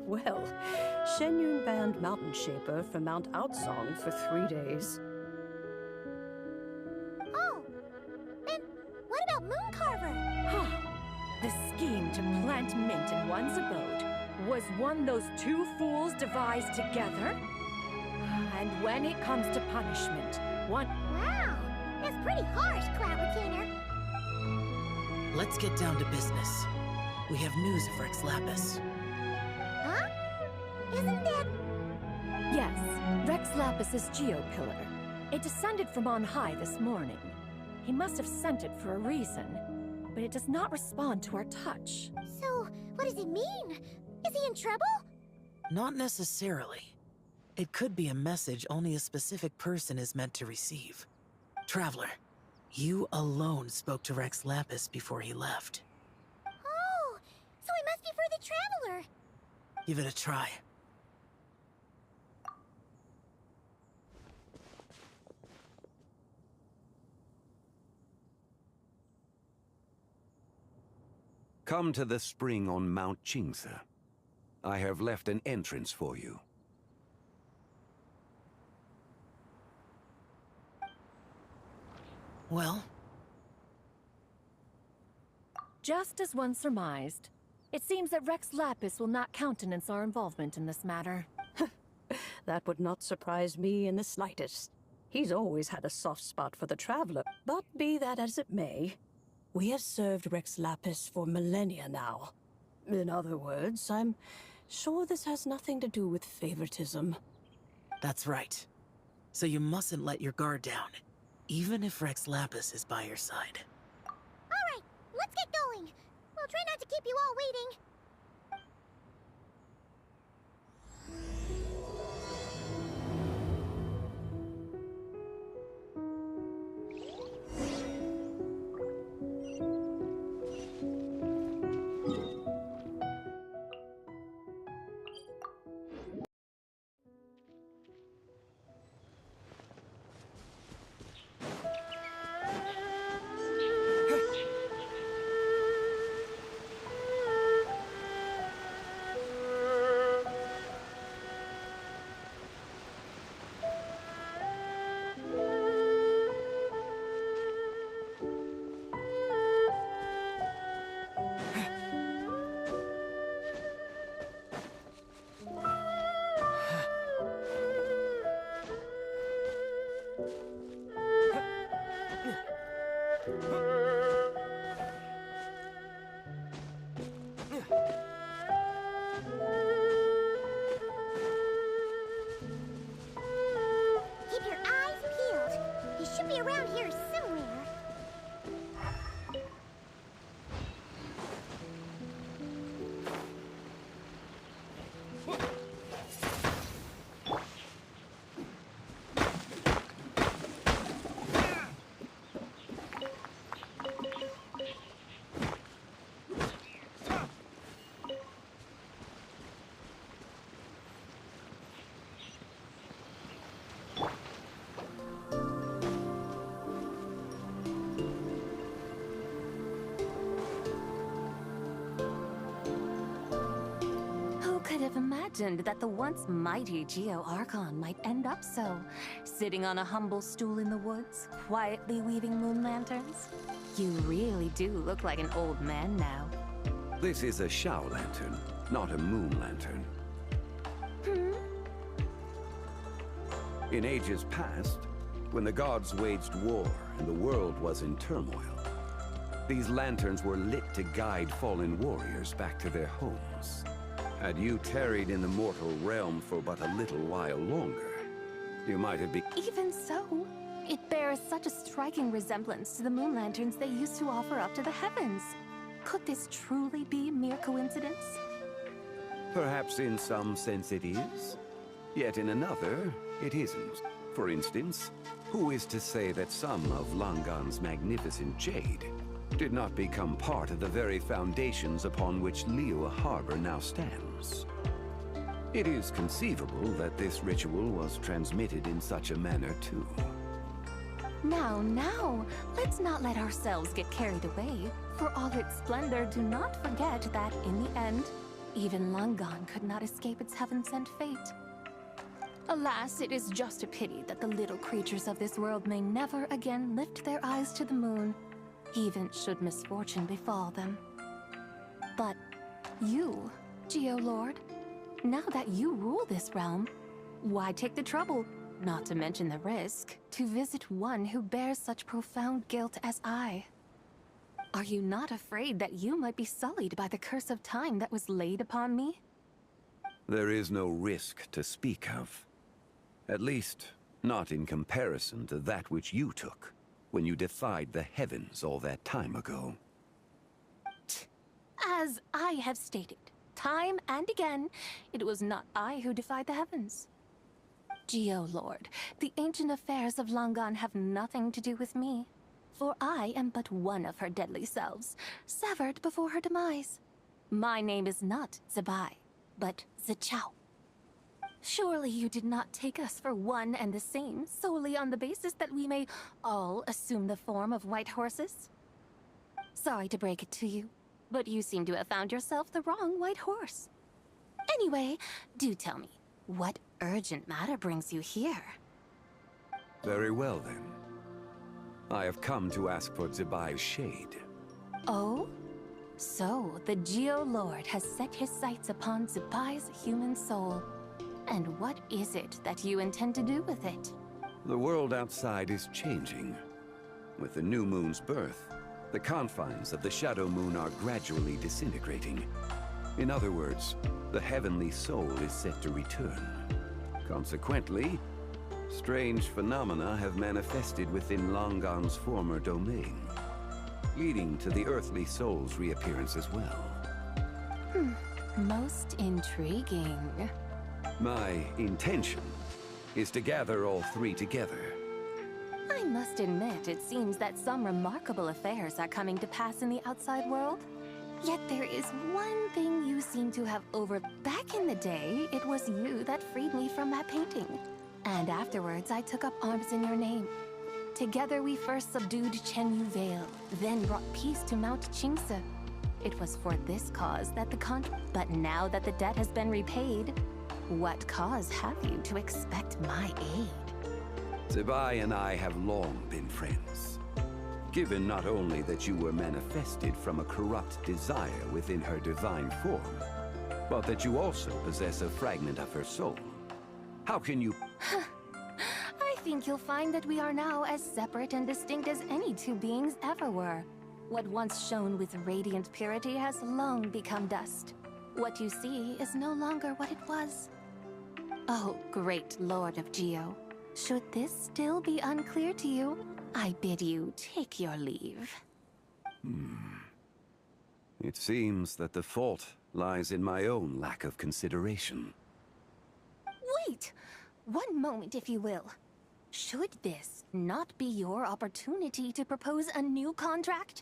Well, Shenyun banned Mountain Shaper from Mount Outsong for 3 days. Oh, and what about Mooncarver? The scheme to plant mint in one's abode was one those two fools devised together? And when it comes to punishment, one... Wow, that's pretty harsh, Cloud Retainer. Let's get down to business. We have news of Rex Lapis. Huh? Isn't that... Yes, Rex Lapis's Geopillar. It descended from on high this morning. He must have sent it for a reason, but it does not respond to our touch. So, what does it mean? Is he in trouble? Not necessarily. It could be a message only a specific person is meant to receive. Traveler, you alone spoke to Rex Lapis before he left. Oh, so it must be for the Traveler. Give it a try. Come to the spring on Mount Qingce. I have left an entrance for you. Well? Just as one surmised, it seems that Rex Lapis will not countenance our involvement in this matter. That would not surprise me in the slightest. He's always had a soft spot for the Traveler. But be that as it may, we have served Rex Lapis for millennia now. In other words, I'm sure this has nothing to do with favoritism. That's right. So you mustn't let your guard down, even if Rex Lapis is by your side. Alright, let's get going. We'll try not to keep you all waiting. Keep your eyes peeled. He should be around here somewhere. Who could have imagined that the once mighty Geo Archon might end up so, sitting on a humble stool in the woods, quietly weaving moon lanterns? You really do look like an old man now. This is a Shao lantern, not a moon lantern. In ages past, when the gods waged war and the world was in turmoil, these lanterns were lit to guide fallen warriors back to their homes. Had you tarried in the mortal realm for but a little while longer, you might have been... Even so, it bears such a striking resemblance to the moon lanterns they used to offer up to the heavens. Could this truly be mere coincidence? Perhaps in some sense it is, yet in another, it isn't. For instance, who is to say that some of Langan's magnificent jade did not become part of the very foundations upon which Liyue Harbor now stands? It is conceivable that this ritual was transmitted in such a manner too. Now, let's not let ourselves get carried away. For all its splendor, do not forget that, in the end, Even Langan could not escape its heaven-sent fate. Alas, it is just a pity that the little creatures of this world may never again lift their eyes to the moon, even should misfortune befall them. But you, Geolord, now that you rule this realm, why take the trouble, not to mention the risk, to visit one who bears such profound guilt as I? Are you not afraid that you might be sullied by the curse of time that was laid upon me? There is no risk to speak of. At least, not in comparison to that which you took when you defied the heavens all that time ago. As I have stated, time and again, it was not I who defied the heavens. Geolord, the ancient affairs of Langan have nothing to do with me, for I am but one of her deadly selves, severed before her demise. My name is not Цзы Бай, but Zichao. Surely you did not take us for one and the same, solely on the basis that we may all assume the form of white horses? Sorry to break it to you, but you seem to have found yourself the wrong white horse. Anyway, do tell me, what urgent matter brings you here? Very well, then. I have come to ask for Цзы Bai's shade. Oh? So, the Geolord has set his sights upon Цзы Bai's human soul. And what is it that you intend to do with it? The world outside is changing. With the new moon's birth, the confines of the Shadow Moon are gradually disintegrating. In other words, the heavenly soul is set to return. Consequently, strange phenomena have manifested within Langan's former domain, leading to the earthly soul's reappearance as well. Most intriguing. My intention is to gather all three together. I must admit, it seems that some remarkable affairs are coming to pass in the outside world. Yet there is one thing you seem to have overlooked. Back in the day, it was you that freed me from that painting. And afterwards, I took up arms in your name. Together we first subdued Chenyu Vale, then brought peace to Mount Qingse. It was for this cause that But now that the debt has been repaid, what cause have you to expect my aid? Цзы Bai and I have long been friends. Given not only that you were manifested from a corrupt desire within her divine form, but that you also possess a fragment of her soul. How can you... I think you'll find that we are now as separate and distinct as any two beings ever were. What once shone with radiant purity has long become dust. What you see is no longer what it was. Oh, great Lord of Geo. Should this still be unclear to you, I bid you take your leave. It seems that the fault lies in my own lack of consideration. Wait! One moment, if you will. Should this not be your opportunity to propose a new contract?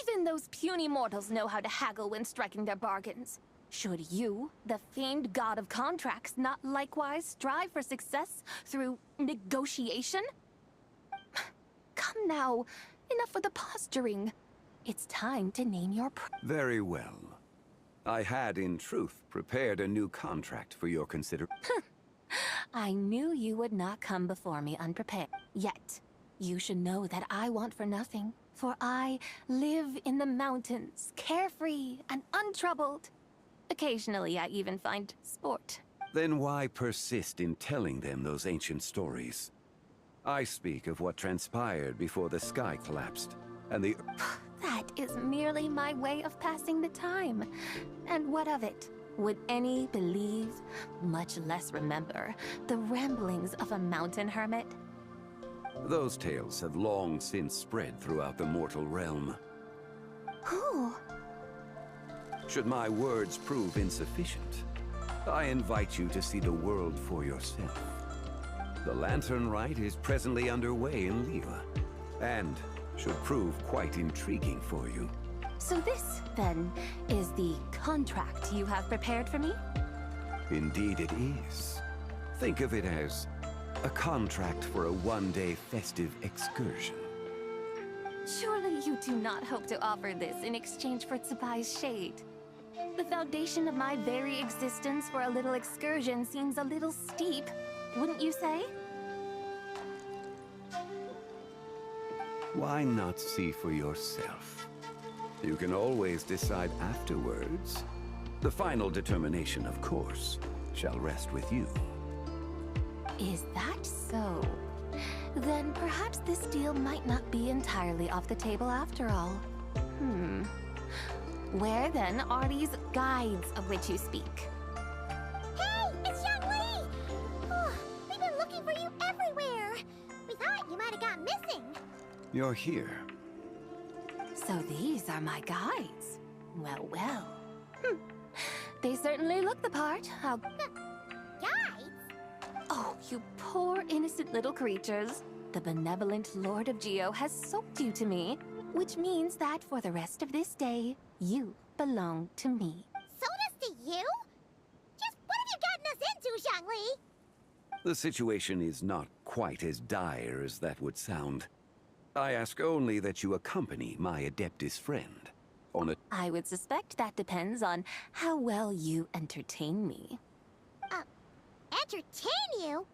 Even those puny mortals know how to haggle when striking their bargains. Should you, the famed god of contracts, not likewise strive for success through negotiation? Come now, enough with the posturing. It's time to name your Very well. I had, in truth, prepared a new contract for your consideration. I knew you would not come before me unprepared. Yet, you should know that I want for nothing, for I live in the mountains, carefree and untroubled. Occasionally, I even find sport. Then why persist in telling them those ancient stories? I speak of what transpired before the sky collapsed, and the... That is merely my way of passing the time. And what of it? Would any believe, much less remember, the ramblings of a mountain hermit? Those tales have long since spread throughout the mortal realm. Who? Should my words prove insufficient, I invite you to see the world for yourself. The Lantern Rite is presently underway in Liyue, and should prove quite intriguing for you. So this, then, is the contract you have prepared for me? Indeed it is. Think of it as a contract for a one-day festive excursion. Surely you do not hope to offer this in exchange for Tsubai's shade. The foundation of my very existence for a little excursion seems a little steep, wouldn't you say? Why not see for yourself? You can always decide afterwards. The final determination, of course, shall rest with you. Is that so? Then perhaps this deal might not be entirely off the table after all. Where then are these guides of which you speak? Hey, it's Zhangli! Oh, we've been looking for you everywhere. We thought you might have gone missing. You're here. So these are my guides. Well, well. They certainly look the part. How... Guides? Oh, you poor innocent little creatures. The benevolent Lord of Geo has soaked you to me, which means that for the rest of this day, you belong to me. Sold us to you? Just what have you gotten us into, Zhangli? The situation is not quite as dire as that would sound. I ask only that you accompany my Adeptus friend on a... I would suspect that depends on how well you entertain me. Entertain you?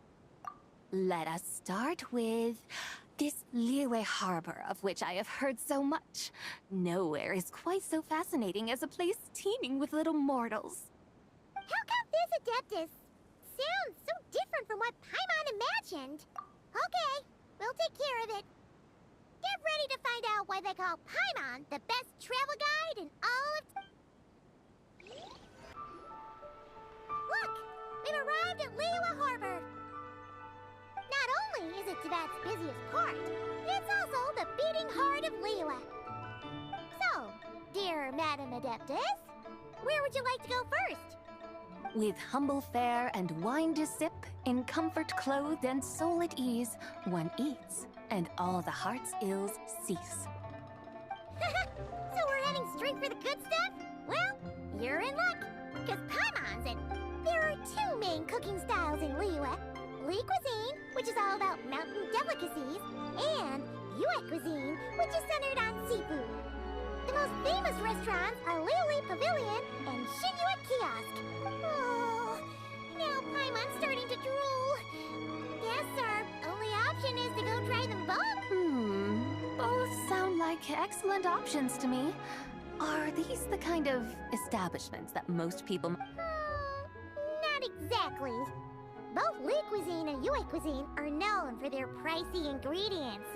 Let us start with this Liyue Harbor, of which I have heard so much. Nowhere is quite so fascinating as a place teeming with little mortals. How come this Adeptus sounds so different from what Paimon imagined? Okay, we'll take care of it. Get ready to find out why they call Paimon the best travel guide in all of... Look! We've arrived at Liyue Harbor. Not only is it Tibet's busiest port, it's also the beating heart of Liyue. So, dear Madam Adeptus, where would you like to go first? With humble fare and wine to sip, in comfort clothed and soul at ease, one eats, and all the heart's ills cease. So we're heading straight for the good stuff? Well, you're in luck, because Paimon's it. There are two main cooking styles in Liyue. Li cuisine, which is all about mountain delicacies, and Yue cuisine, which is centered on seafood. The most famous restaurants are Liuli Pavilion and Shinyue Kiosk. Oh, now Paimon's starting to drool. Guess our only option is to go try them both. Both sound like excellent options to me. Are these the kind of establishments that most people... Not exactly. Both Li cuisine and Yue cuisine are known for their pricey ingredients.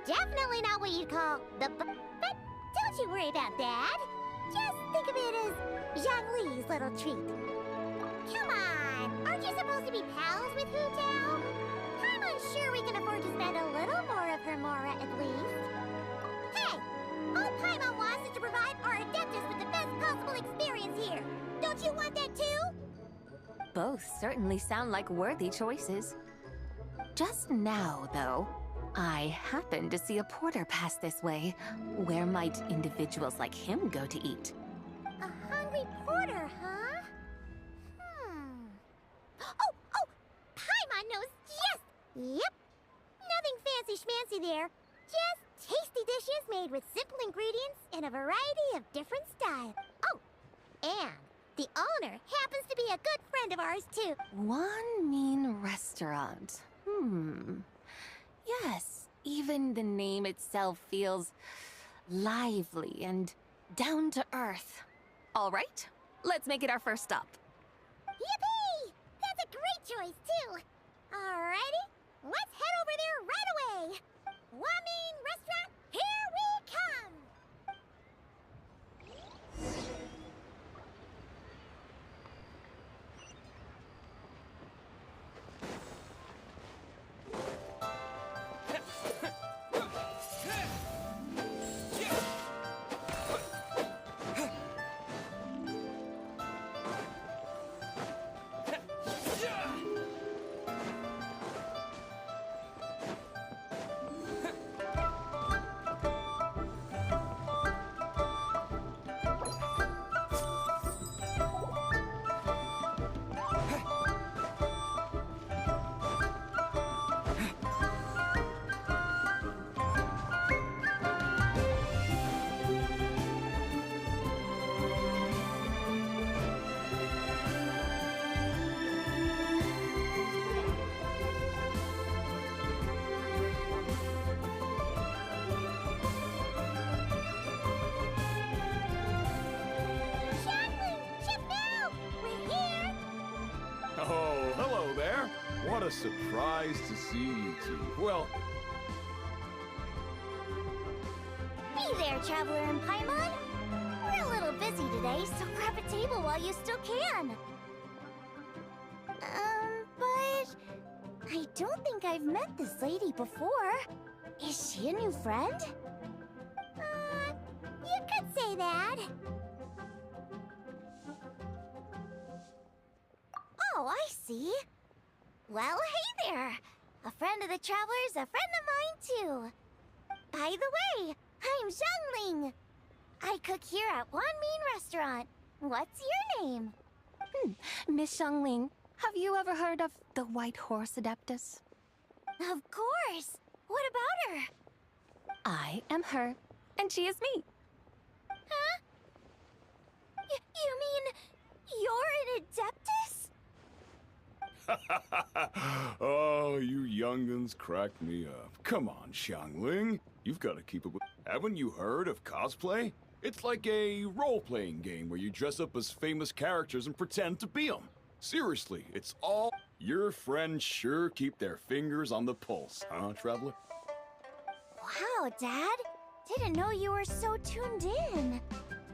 Definitely not what you'd call the but don't you worry about that. Just think of it as Zhangli's little treat. Come on, aren't you supposed to be pals with Hu Tao? I'm sure we can afford to spend a little more of her mora at least. Hey, all Paimon wants is to provide our Adeptus with the best possible experience here. Don't you want that too? Both certainly sound like worthy choices. Just now, though, I happened to see a porter pass this way. Where might individuals like him go to eat? A hungry porter, huh? Oh! Paimon knows just... Yep. Nothing fancy schmancy there. Just tasty dishes made with simple ingredients in a variety of different styles. Oh, and the owner happens to be a good friend of ours, too. One mean restaurant. Yes, even the name itself feels lively and down to earth. All right, let's make it our first stop. Yippee! That's a great choice, too. Alrighty, let's head over there right away. Wamin Restaurant, here we come! Oh, hello there. What a surprise to see you two. Well... Hey there, Traveler and Paimon. We're a little busy today, so grab a table while you still can. But... I don't think I've met this lady before. Is she a new friend? You could say that. Oh, I see. Well, hey there. A friend of the Traveler's a friend of mine, too. By the way, I'm Zhangling. I cook here at Wan Min Restaurant. What's your name? Miss Xiangling, have you ever heard of the White Horse Adeptus? Of course. What about her? I am her, and she is me. Huh? You mean you're an Adeptus? Oh, you young'uns crack me up. Come on, Xiangling. You've got to keep up with... Haven't you heard of cosplay? It's like a role-playing game where you dress up as famous characters and pretend to be them. Seriously, it's all... Your friends sure keep their fingers on the pulse, huh, Traveler? Wow, Dad. Didn't know you were so tuned in.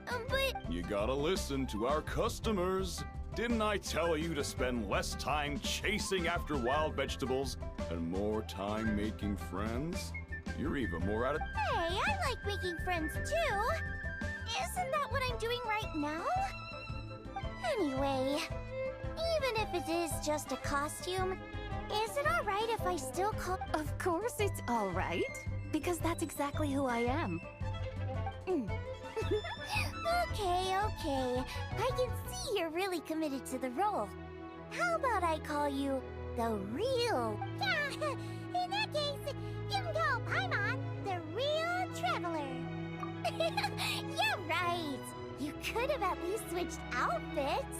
But... You gotta listen to our customers. Didn't I tell you to spend less time chasing after wild vegetables and more time making friends? You're even more out of... Hey, I like making friends too. Isn't that what I'm doing right now? Anyway, even if it is just a costume, is it alright if I still call... Of course it's all right, because that's exactly who I am. Okay. I can see you're really committed to the role. How about I call you the real... Yeah, in that case, you can call Paimon the real Traveler. Yeah, right. You could have at least switched outfits.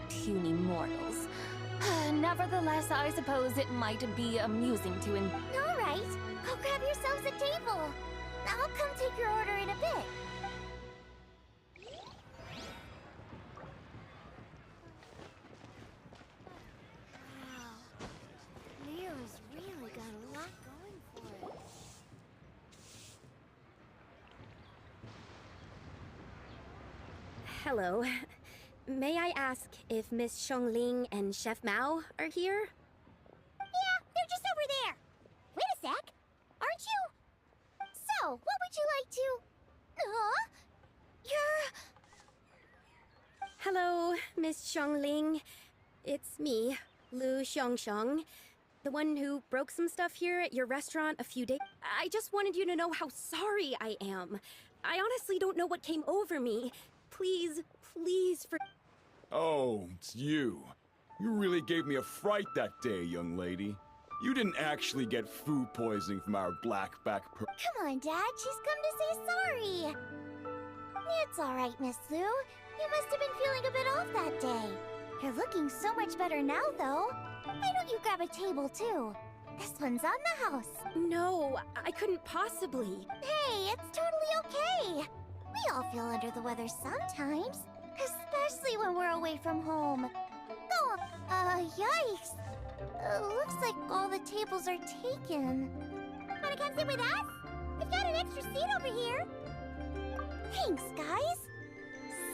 Puny mortals. Nevertheless, I suppose it might be amusing to All right, go grab yourselves a table. I'll come take your order in a bit. Wow, Nero's really got a lot going for it. Hello. May I ask if Miss Xiangling and Chef Mao are here? Yeah, they're just over there. Wait a sec. Aren't you? So, what would you like to... Huh? You're... Hello, Miss Xiangling. It's me, Lu Xiangxiang, the one who broke some stuff here at your restaurant a few days... I just wanted you to know how sorry I am. I honestly don't know what came over me. Please for... Oh, it's you. You really gave me a fright that day, young lady. You didn't actually get food poisoning from our blackback per... Come on, Dad. She's come to say sorry. It's all right, Miss Lu. You must have been feeling a bit off that day. You're looking so much better now, though. Why don't you grab a table, too? This one's on the house. No, I couldn't possibly. Hey, it's totally okay. We all feel under the weather sometimes, especially when we're away from home. Oh, yikes. Looks like all the tables are taken. Wanna come sit with us? We've got an extra seat over here. Thanks, guys.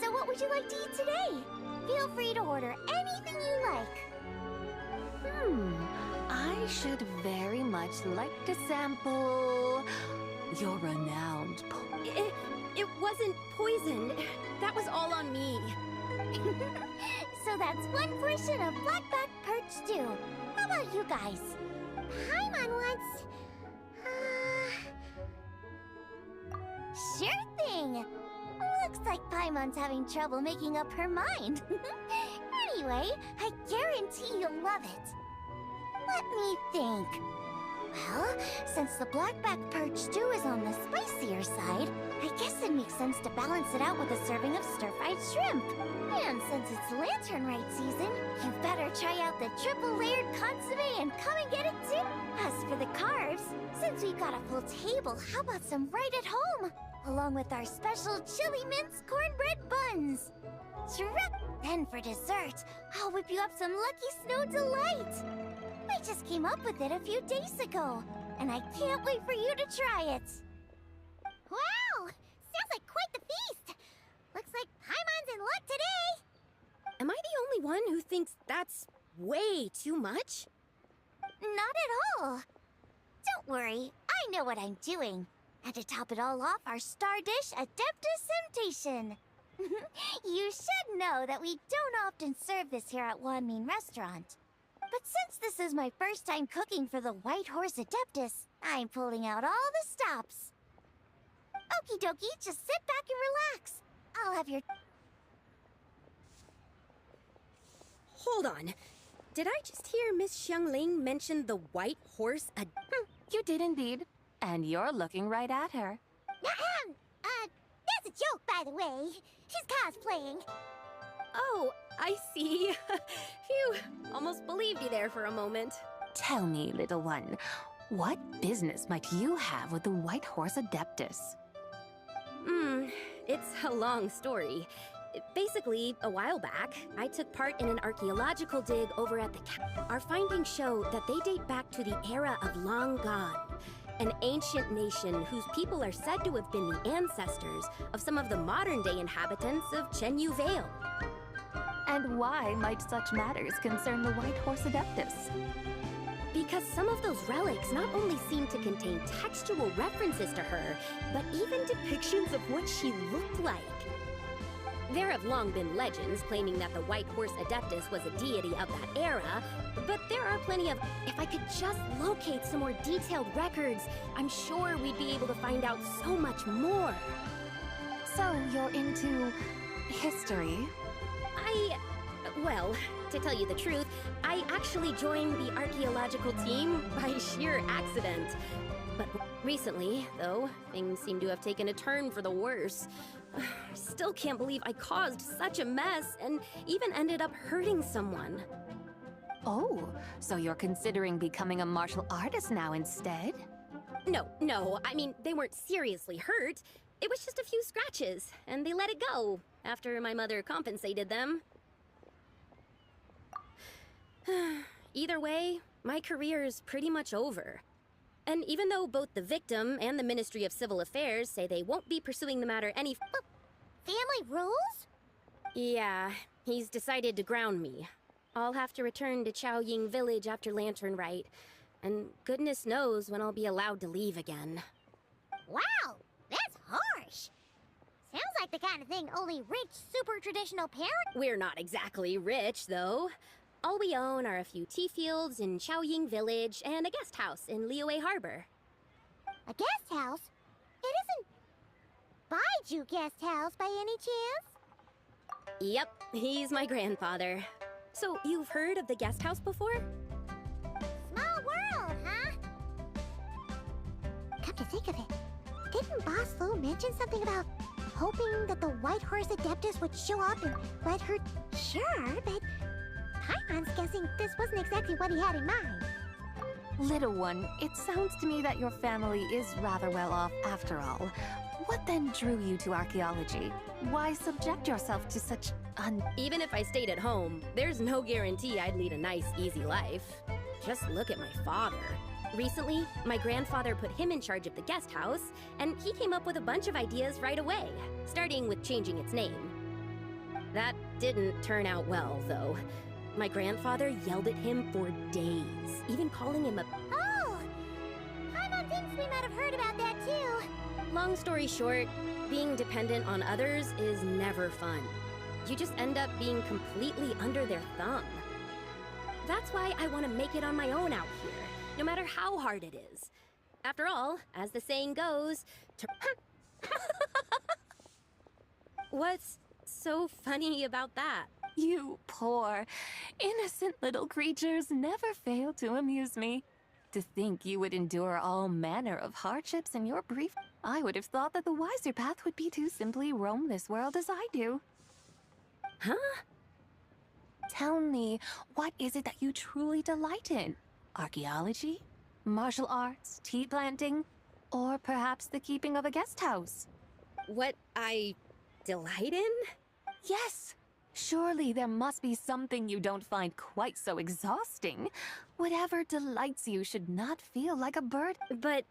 So what would you like to eat today? Feel free to order anything you like. I should very much like to sample your renowned It wasn't poison. That was all on me. So that's one portion of blackback perch stew. How about you guys? Paimon wants... Sure thing. Looks like Paimon's having trouble making up her mind. Anyway, I guarantee you'll love it. Let me think. Well, since the blackback perch stew is on the spicier side, I guess it makes sense to balance it out with a serving of stir-fried shrimp. And since it's lantern-rite season, you better try out the triple-layered consommé and come and get it too. As for the carbs, since we've got a full table, how about some right at home? Along with our special chili mince cornbread buns. Then for dessert, I'll whip you up some Lucky Snow Delight. I just came up with it a few days ago, and I can't wait for you to try it. Wow! Sounds like quite the feast. Looks like Paimon's in luck today. Am I the only one who thinks that's way too much? Not at all. Don't worry, I know what I'm doing. And to top it all off, our star dish, Adeptus Temptation. You should know that we don't often serve this here at Wanmin Restaurant. But since this is my first time cooking for the White Horse Adeptus, I'm pulling out all the stops. Okie dokie, just sit back and relax. I'll have your... Hold on. Did I just hear Miss Xiangling mention the White Horse You did indeed. And you're looking right at her. That's a joke, by the way. She's cosplaying. Oh, I see. Phew, almost believed you there for a moment. Tell me, little one, what business might you have with the White Horse Adeptus? It's a long story. Basically, a while back, I took part in an archaeological dig over at the Our findings show that they date back to the era of Long Gone, an ancient nation whose people are said to have been the ancestors of some of the modern-day inhabitants of Chenyu Vale. And why might such matters concern the White Horse Adeptus? Because some of those relics not only seem to contain textual references to her, but even depictions of what she looked like. There have long been legends claiming that the White Horse Adeptus was a deity of that era, but there are plenty of... If I could just locate some more detailed records, I'm sure we'd be able to find out so much more. So you're into... history? Well, to tell you the truth, I actually joined the archaeological team by sheer accident. But recently, though, things seem to have taken a turn for the worse. I still can't believe I caused such a mess and even ended up hurting someone. Oh, so you're considering becoming a martial artist now instead? No, I mean, they weren't seriously hurt. It was just a few scratches, and they let it go after my mother compensated them. Either way, my career's pretty much over. And even though both the victim and the Ministry of Civil Affairs say they won't be pursuing the matter any... Family rules? Yeah, he's decided to ground me. I'll have to return to Chaoying Village after Lantern Rite, and goodness knows when I'll be allowed to leave again. Wow, that's harsh. Sounds like the kind of thing only rich, super traditional parents... We're not exactly rich, though. All we own are a few tea fields in Chaoying Village and a guest house in Liyue Harbor. A guest house? It isn't Baiju Guest House by any chance? Yep, he's my grandfather. So, you've heard of the guest house before? Small world, huh? Come to think of it, didn't Boss Lu mention something about hoping that the White Horse Adeptus would show up and let her... Sure, but... Paimon's guessing this wasn't exactly what he had in mind. Little one, it sounds to me that your family is rather well off after all. What then drew you to archaeology? Why subject yourself to such Even if I stayed at home, there's no guarantee I'd lead a nice, easy life. Just look at my father. Recently, my grandfather put him in charge of the guest house, and he came up with a bunch of ideas right away, starting with changing its name. That didn't turn out well, though. My grandfather yelled at him for days, even calling him a... Oh! Paimon thinks we might have heard about that, too. Long story short, being dependent on others is never fun. You just end up being completely under their thumb. That's why I want to make it on my own out here, no matter how hard it is. After all, as the saying goes, What's so funny about that? You poor, innocent little creatures never fail to amuse me. To think you would endure all manner of hardships in your brief... I would have thought that the wiser path would be to simply roam this world as I do. Huh? Tell me, what is it that you truly delight in? Archaeology? Martial arts? Tea planting? Or perhaps the keeping of a guest house? What I delight in? Yes! Surely there must be something you don't find quite so exhausting. Whatever delights you should not feel like a burden. But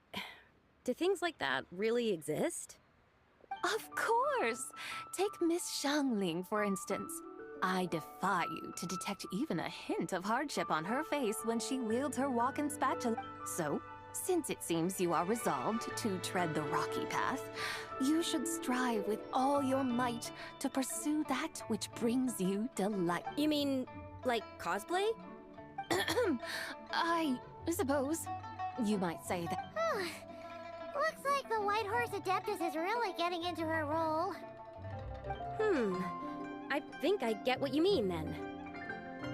do things like that really exist? Of course! Take Miss Xiangling, for instance. I defy you to detect even a hint of hardship on her face when she wields her walking spatula. So, since it seems you are resolved to tread the rocky path, you should strive with all your might to pursue that which brings you delight. You mean, like cosplay? I suppose you might say that. Looks like the White Horse Adeptus is really getting into her role. I think I get what you mean then.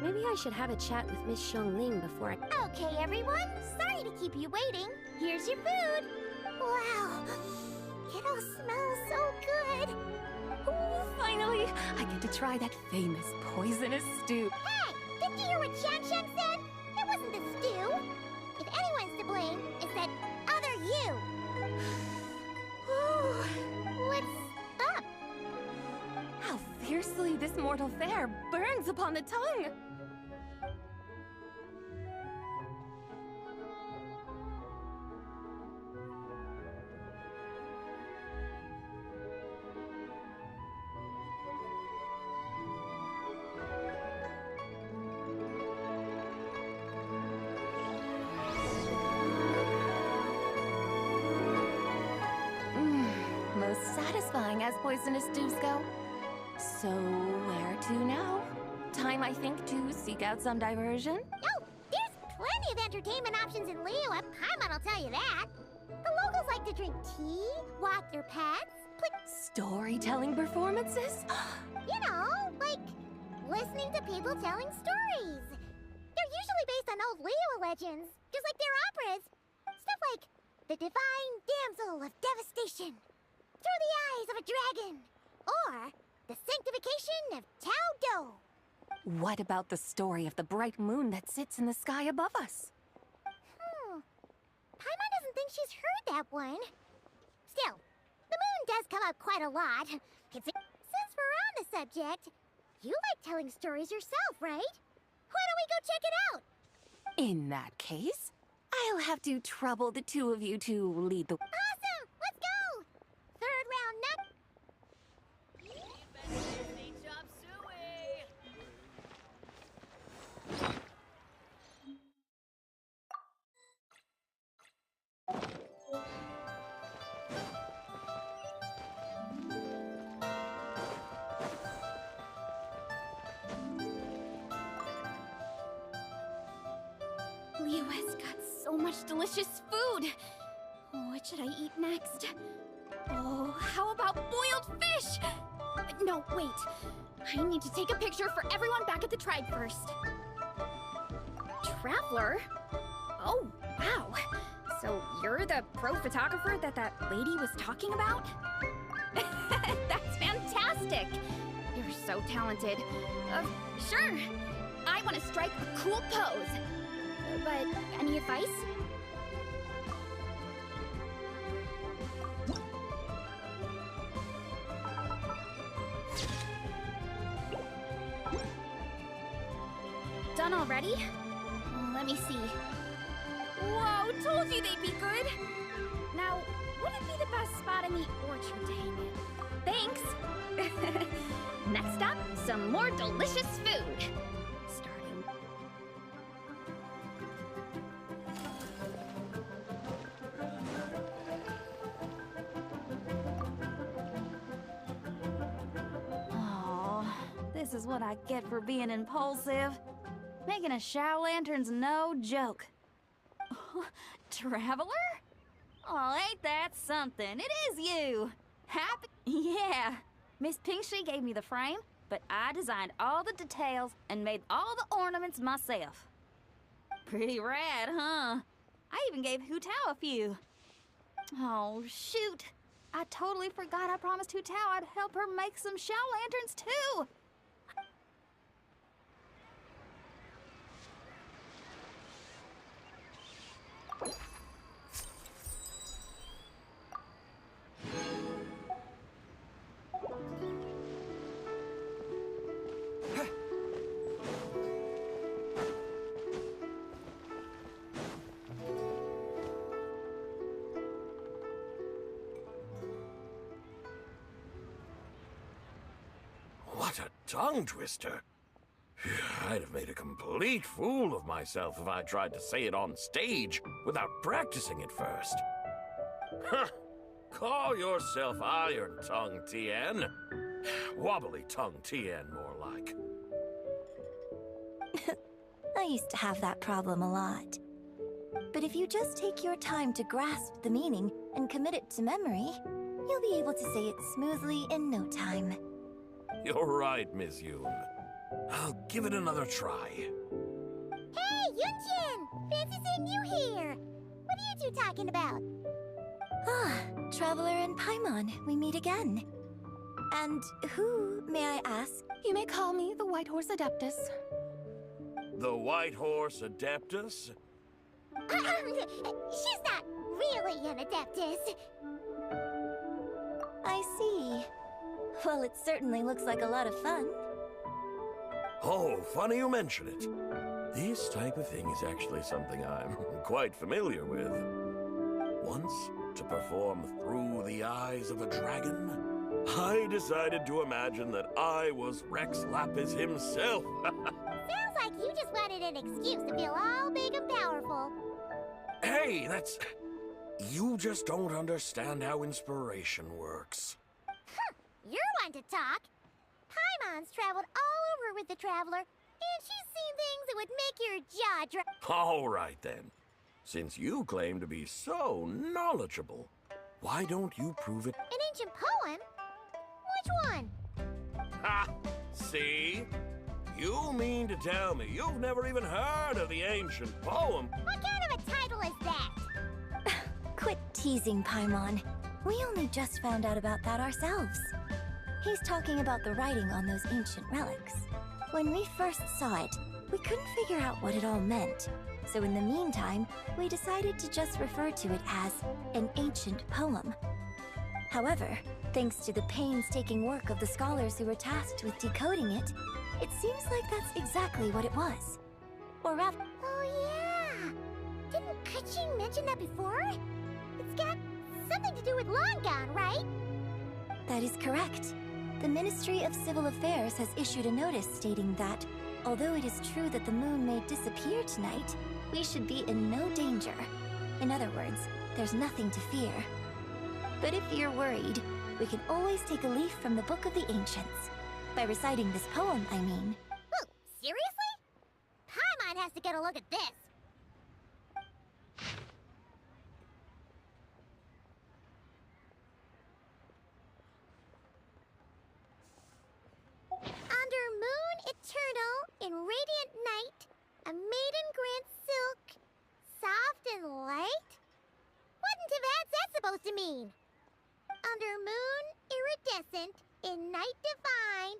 Maybe I should have a chat with Miss Xiangling before I... Okay, everyone. Sorry to keep you waiting. Here's your food. Wow. It all smells so good. Oh, finally, I get to try that famous poisonous stew. Hey, did you hear what Shan Shan said? It wasn't the stew. If anyone's to blame, it's that other you. What's up? How fiercely this mortal fare burns upon the tongue! Most satisfying as poisonous stews go. So, where to now? Time, I think, to seek out some diversion? Oh, there's plenty of entertainment options in Liyue. Paimon will tell you that. The locals like to drink tea, walk their pets, play... Storytelling performances? You know, like listening to people telling stories. They're usually based on old Liyue legends, just like their operas. Stuff like The Divine Damsel of Devastation, Through the Eyes of a Dragon, or The Sanctification of Tao Do. What about the story of the bright moon that sits in the sky above us? Paimon doesn't think she's heard that one. Still, the moon does come up quite a lot. Since we're on the subject, you like telling stories yourself, right? Why don't we go check it out? In that case, I'll have to trouble the two of you to lead the... Awesome! Let's go! Third round nut. Liyue has got so much delicious food. What should I eat next? Oh, how about boiled fish? No, wait. I need to take a picture for everyone back at the tribe first. Traveler? Oh, wow. So you're the pro photographer that lady was talking about? That's fantastic. You're so talented. Sure. I want to strike a cool pose. But any advice? Done already? Let me see. Whoa, told you they'd be good! Now, wouldn't be the best spot in the orchard to hang it? Thanks! Next up, some more delicious food! Starting... Oh, this is what I get for being impulsive. Making a shower lantern's no joke. Traveler? Oh, ain't that something? It is you! Happy? Yeah. Miss Pinkshi gave me the frame, but I designed all the details and made all the ornaments myself. Pretty rad, huh? I even gave Hu Tao a few. Oh, shoot. I totally forgot I promised Hu Tao I'd help her make some shower lanterns, too. tongue twister. I'd have made a complete fool of myself if I tried to say it on stage without practicing it first. Huh. Call yourself Iron Tongue Tien. Wobbly Tongue Tien, more like. I used to have that problem a lot. But if you just take your time to grasp the meaning and commit it to memory, you'll be able to say it smoothly in no time. You're right, Miss Yoon. I'll give it another try. Hey, Yunjin! Fancy seeing you here! What are you two talking about? Ah, Traveler and Paimon, we meet again. And who, may I ask? You may call me the White Horse Adeptus. The White Horse Adeptus? She's not really an Adeptus. I see. Well, it certainly looks like a lot of fun. Oh, funny you mention it. This type of thing is actually something I'm quite familiar with. Once, to perform Through the Eyes of a Dragon, I decided to imagine that I was Rex Lapis himself. Sounds like you just wanted an excuse to feel all big and powerful. Hey, that's... You just don't understand how inspiration works. You're one to talk. Paimon's traveled all over with the Traveler, and she's seen things that would make your jaw drop. All right, then. Since you claim to be so knowledgeable, why don't you prove it? An ancient poem? Which one? Ha! See? You mean to tell me you've never even heard of the ancient poem? What kind of a title is that? Quit teasing, Paimon. We only just found out about that ourselves. He's talking about the writing on those ancient relics. When we first saw it, we couldn't figure out what it all meant. So in the meantime, we decided to just refer to it as an ancient poem. However, thanks to the painstaking work of the scholars who were tasked with decoding it, it seems like that's exactly what it was. Or rather... Oh yeah! Didn't Kuching mention that before? It's got something to do with Long Gone, right? That is correct. The Ministry of Civil Affairs has issued a notice stating that, although it is true that the moon may disappear tonight, we should be in no danger. In other words, there's nothing to fear. But if you're worried, we can always take a leaf from the Book of the Ancients. By reciting this poem, I mean. Ooh, seriously? Paimon has to get a look at this. Under moon eternal, in radiant night, a maiden grants silk, soft and light? What in Tivat's that supposed to mean? Under moon iridescent, in night divine.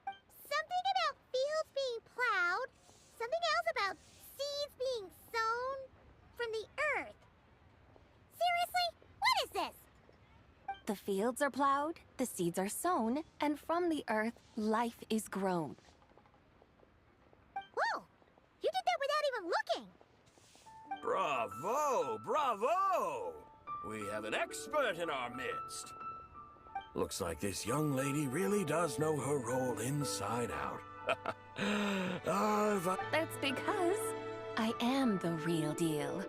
Something about fields being plowed, something else about seeds being sown from the earth. Seriously? What is this? The fields are plowed, the seeds are sown, and from the earth, life is grown. Whoa! You did that without even looking! Bravo! Bravo! We have an expert in our midst. Looks like this young lady really does know her role inside out. That's because I am the real deal.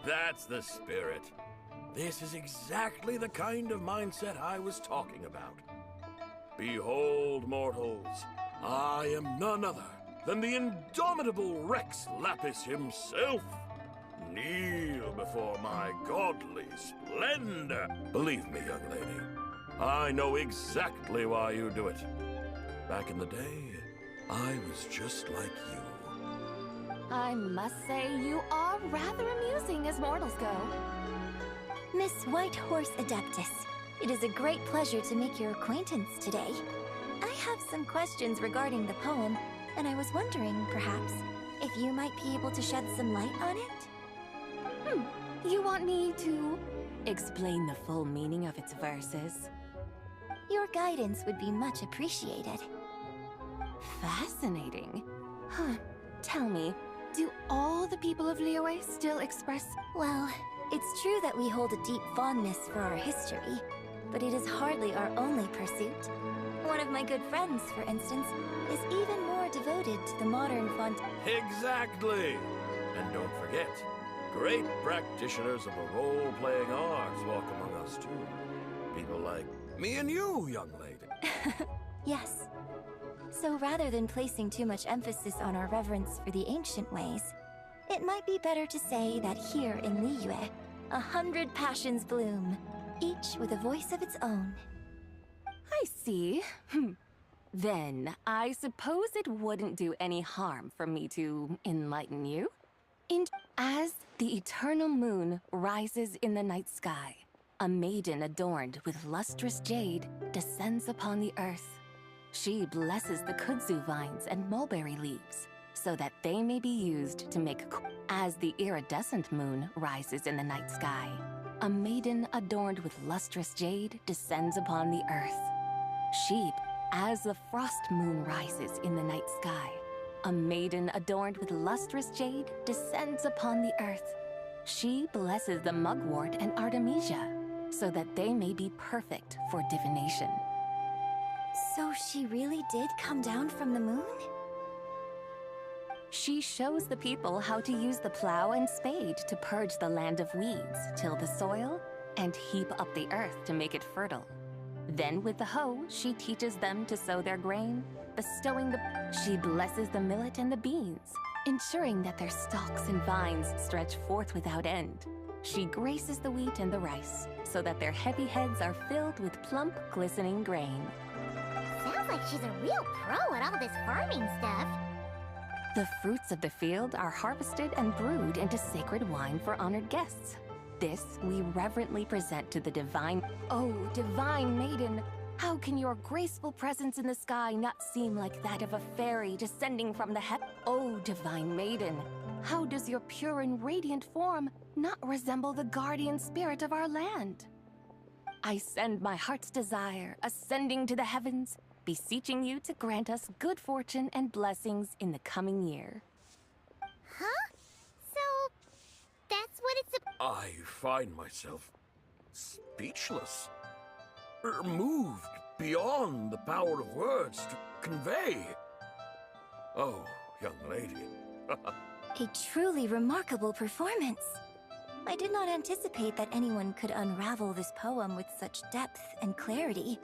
That's the spirit. This is exactly the kind of mindset I was talking about. Behold, mortals, I am none other than the indomitable Rex Lapis himself. Kneel before my godly splendor. Believe me, young lady, I know exactly why you do it. Back in the day, I was just like you. I must say you are rather amusing as mortals go. Miss White Horse Adeptus, it is a great pleasure to make your acquaintance today. I have some questions regarding the poem, and I was wondering, perhaps, if you might be able to shed some light on it? You want me to explain the full meaning of its verses? Your guidance would be much appreciated. Fascinating. Huh. Tell me, do all the people of Liyue still express... Well, it's true that we hold a deep fondness for our history, but it is hardly our only pursuit. One of my good friends, for instance, is even more devoted to the modern font. Exactly! And don't forget, great practitioners of the role-playing arts walk among us too. People like me and you, young lady. Yes. So rather than placing too much emphasis on our reverence for the ancient ways, it might be better to say that here in Liyue, 100 passions bloom, each with a voice of its own. I see. Then, I suppose it wouldn't do any harm for me to enlighten you. As the eternal moon rises in the night sky, a maiden adorned with lustrous jade descends upon the earth. She blesses the kudzu vines and mulberry leaves, so that they may be used to make. As the iridescent moon rises in the night sky, a maiden adorned with lustrous jade descends upon the earth. As the frost moon rises in the night sky, a maiden adorned with lustrous jade descends upon the earth. She blesses the mugwort and artemisia, so that they may be perfect for divination. So she really did come down from the moon? She shows the people how to use the plow and spade to purge the land of weeds, till the soil, and heap up the earth to make it fertile. Then with the hoe, she teaches them to sow their grain, she blesses the millet and the beans, ensuring that their stalks and vines stretch forth without end. She graces the wheat and the rice, so that their heavy heads are filled with plump, glistening grain. Sounds like she's a real pro at all this farming stuff. The fruits of the field are harvested and brewed into sacred wine for honored guests. This we reverently present to the divine. Oh, divine maiden! How can your graceful presence in the sky not seem like that of a fairy descending from the heaven? Oh, divine maiden! How does your pure and radiant form not resemble the guardian spirit of our land? I send my heart's desire, ascending to the heavens, beseeching you to grant us good fortune and blessings in the coming year. Huh? So, that's what it's about? I find myself speechless. Moved beyond the power of words to convey. Oh, young lady. A truly remarkable performance. I did not anticipate that anyone could unravel this poem with such depth and clarity,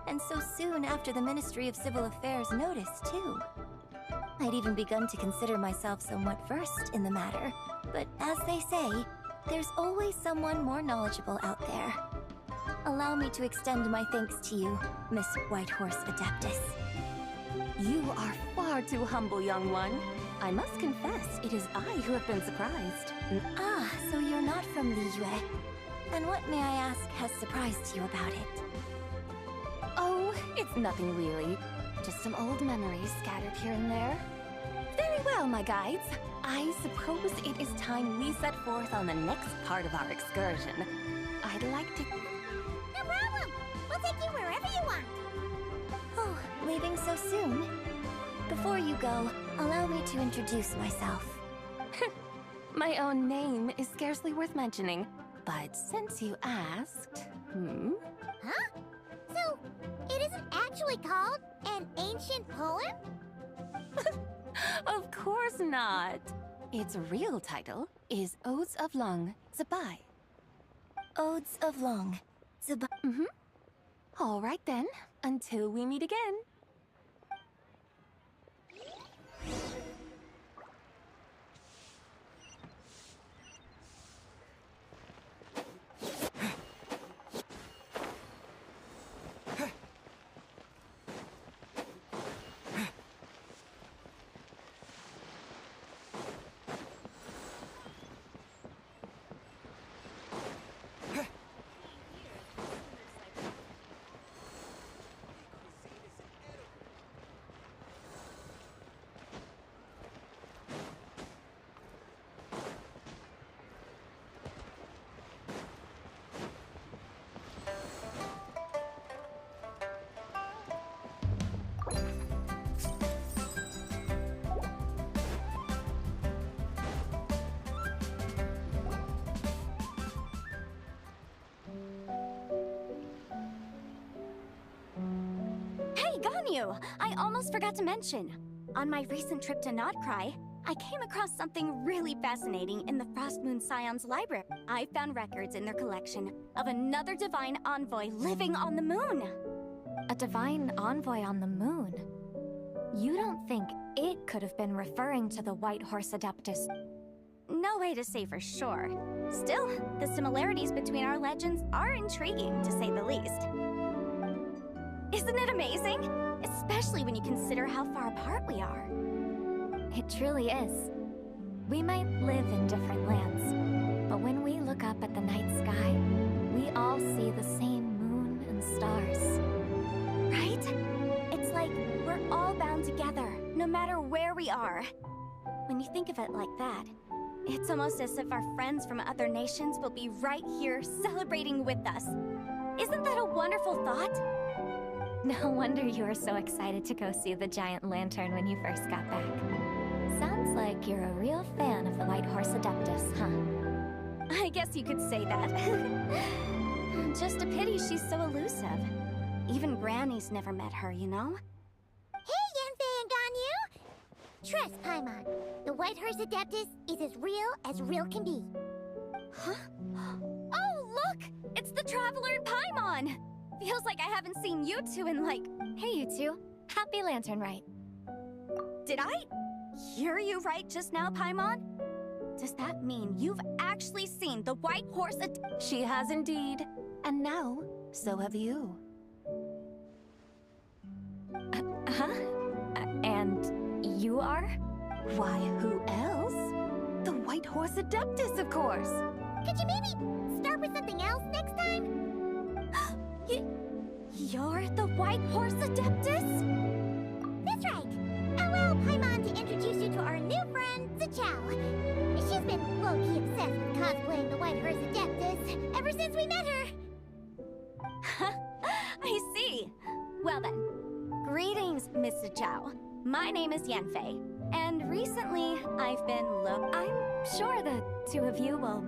and so soon after the Ministry of Civil Affairs noticed, too. I'd even begun to consider myself somewhat versed in the matter, but as they say, there's always someone more knowledgeable out there. Allow me to extend my thanks to you, Miss Whitehorse Adeptus. You are far too humble, young one. I must confess, it is I who have been surprised. Ah, so you're not from Liyue. And what, may I ask, has surprised you about it? Oh, it's nothing really. Just some old memories scattered here and there. Very well, my guides. I suppose it is time we set forth on the next part of our excursion. I'd like to... No problem! We'll take you wherever you want. Oh, leaving so soon? Before you go, allow me to introduce myself. My own name is scarcely worth mentioning, but since you asked... Huh? So, it isn't actually called an ancient poem? Of course not. Its real title is Odes of Long, Цзы Бай. Odes of Long, Цзы Bай. All right then, until we meet again. Ganyu! I almost forgot to mention. On my recent trip to Notcry, I came across something really fascinating in the Frost Moon Scion's library. I found records in their collection of another divine envoy living on the moon. A divine envoy on the moon? You don't think it could have been referring to the White Horse Adeptus? No way to say for sure. Still, the similarities between our legends are intriguing, to say the least. Isn't it amazing? Especially when you consider how far apart we are. It truly is. We might live in different lands, but when we look up at the night sky, we all see the same moon and stars. Right? It's like we're all bound together, no matter where we are. When you think of it like that, it's almost as if our friends from other nations will be right here celebrating with us. Isn't that a wonderful thought? No wonder you were so excited to go see the giant lantern when you first got back. Sounds like you're a real fan of the White Horse Adeptus, huh? I guess you could say that. Just a pity she's so elusive. Even Granny's never met her, you know? Hey, Yanfei and Ganyu! Trust, Paimon. The White Horse Adeptus is as real can be. Huh? Oh, look! It's the Traveler and Paimon! Feels like I haven't seen you two in like... Hey, you two. Happy Lantern Rite. Did I hear you right just now, Paimon? Does that mean you've actually seen the White Horse She has indeed. And now, so have you. And you are? Why, who else? The White Horse Adeptus, of course. Could you maybe start with something else next time? You're the White Horse Adeptus? That's right. Allow Paimon to introduce you to our new friend, Zichao. She's been low-key obsessed with cosplaying the White Horse Adeptus ever since we met her. I see. Well then, greetings, Miss Zichao. My name is Yanfei, and recently I've been I'm sure the two of you will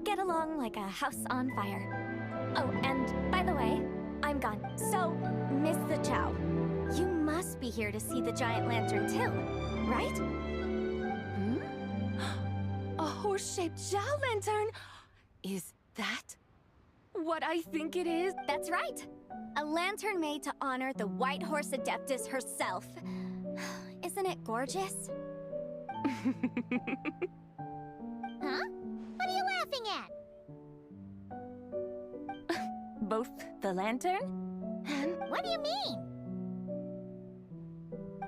get along like a house on fire. Oh, and by the way, I'm gone. So, Miss Zichao, you must be here to see the giant lantern too, right? A horse-shaped Zhao lantern? Is that what I think it is? That's right. A lantern made to honor the White Horse Adeptus herself. Isn't it gorgeous? Huh? What are you laughing at? Both the lantern and... What do you mean?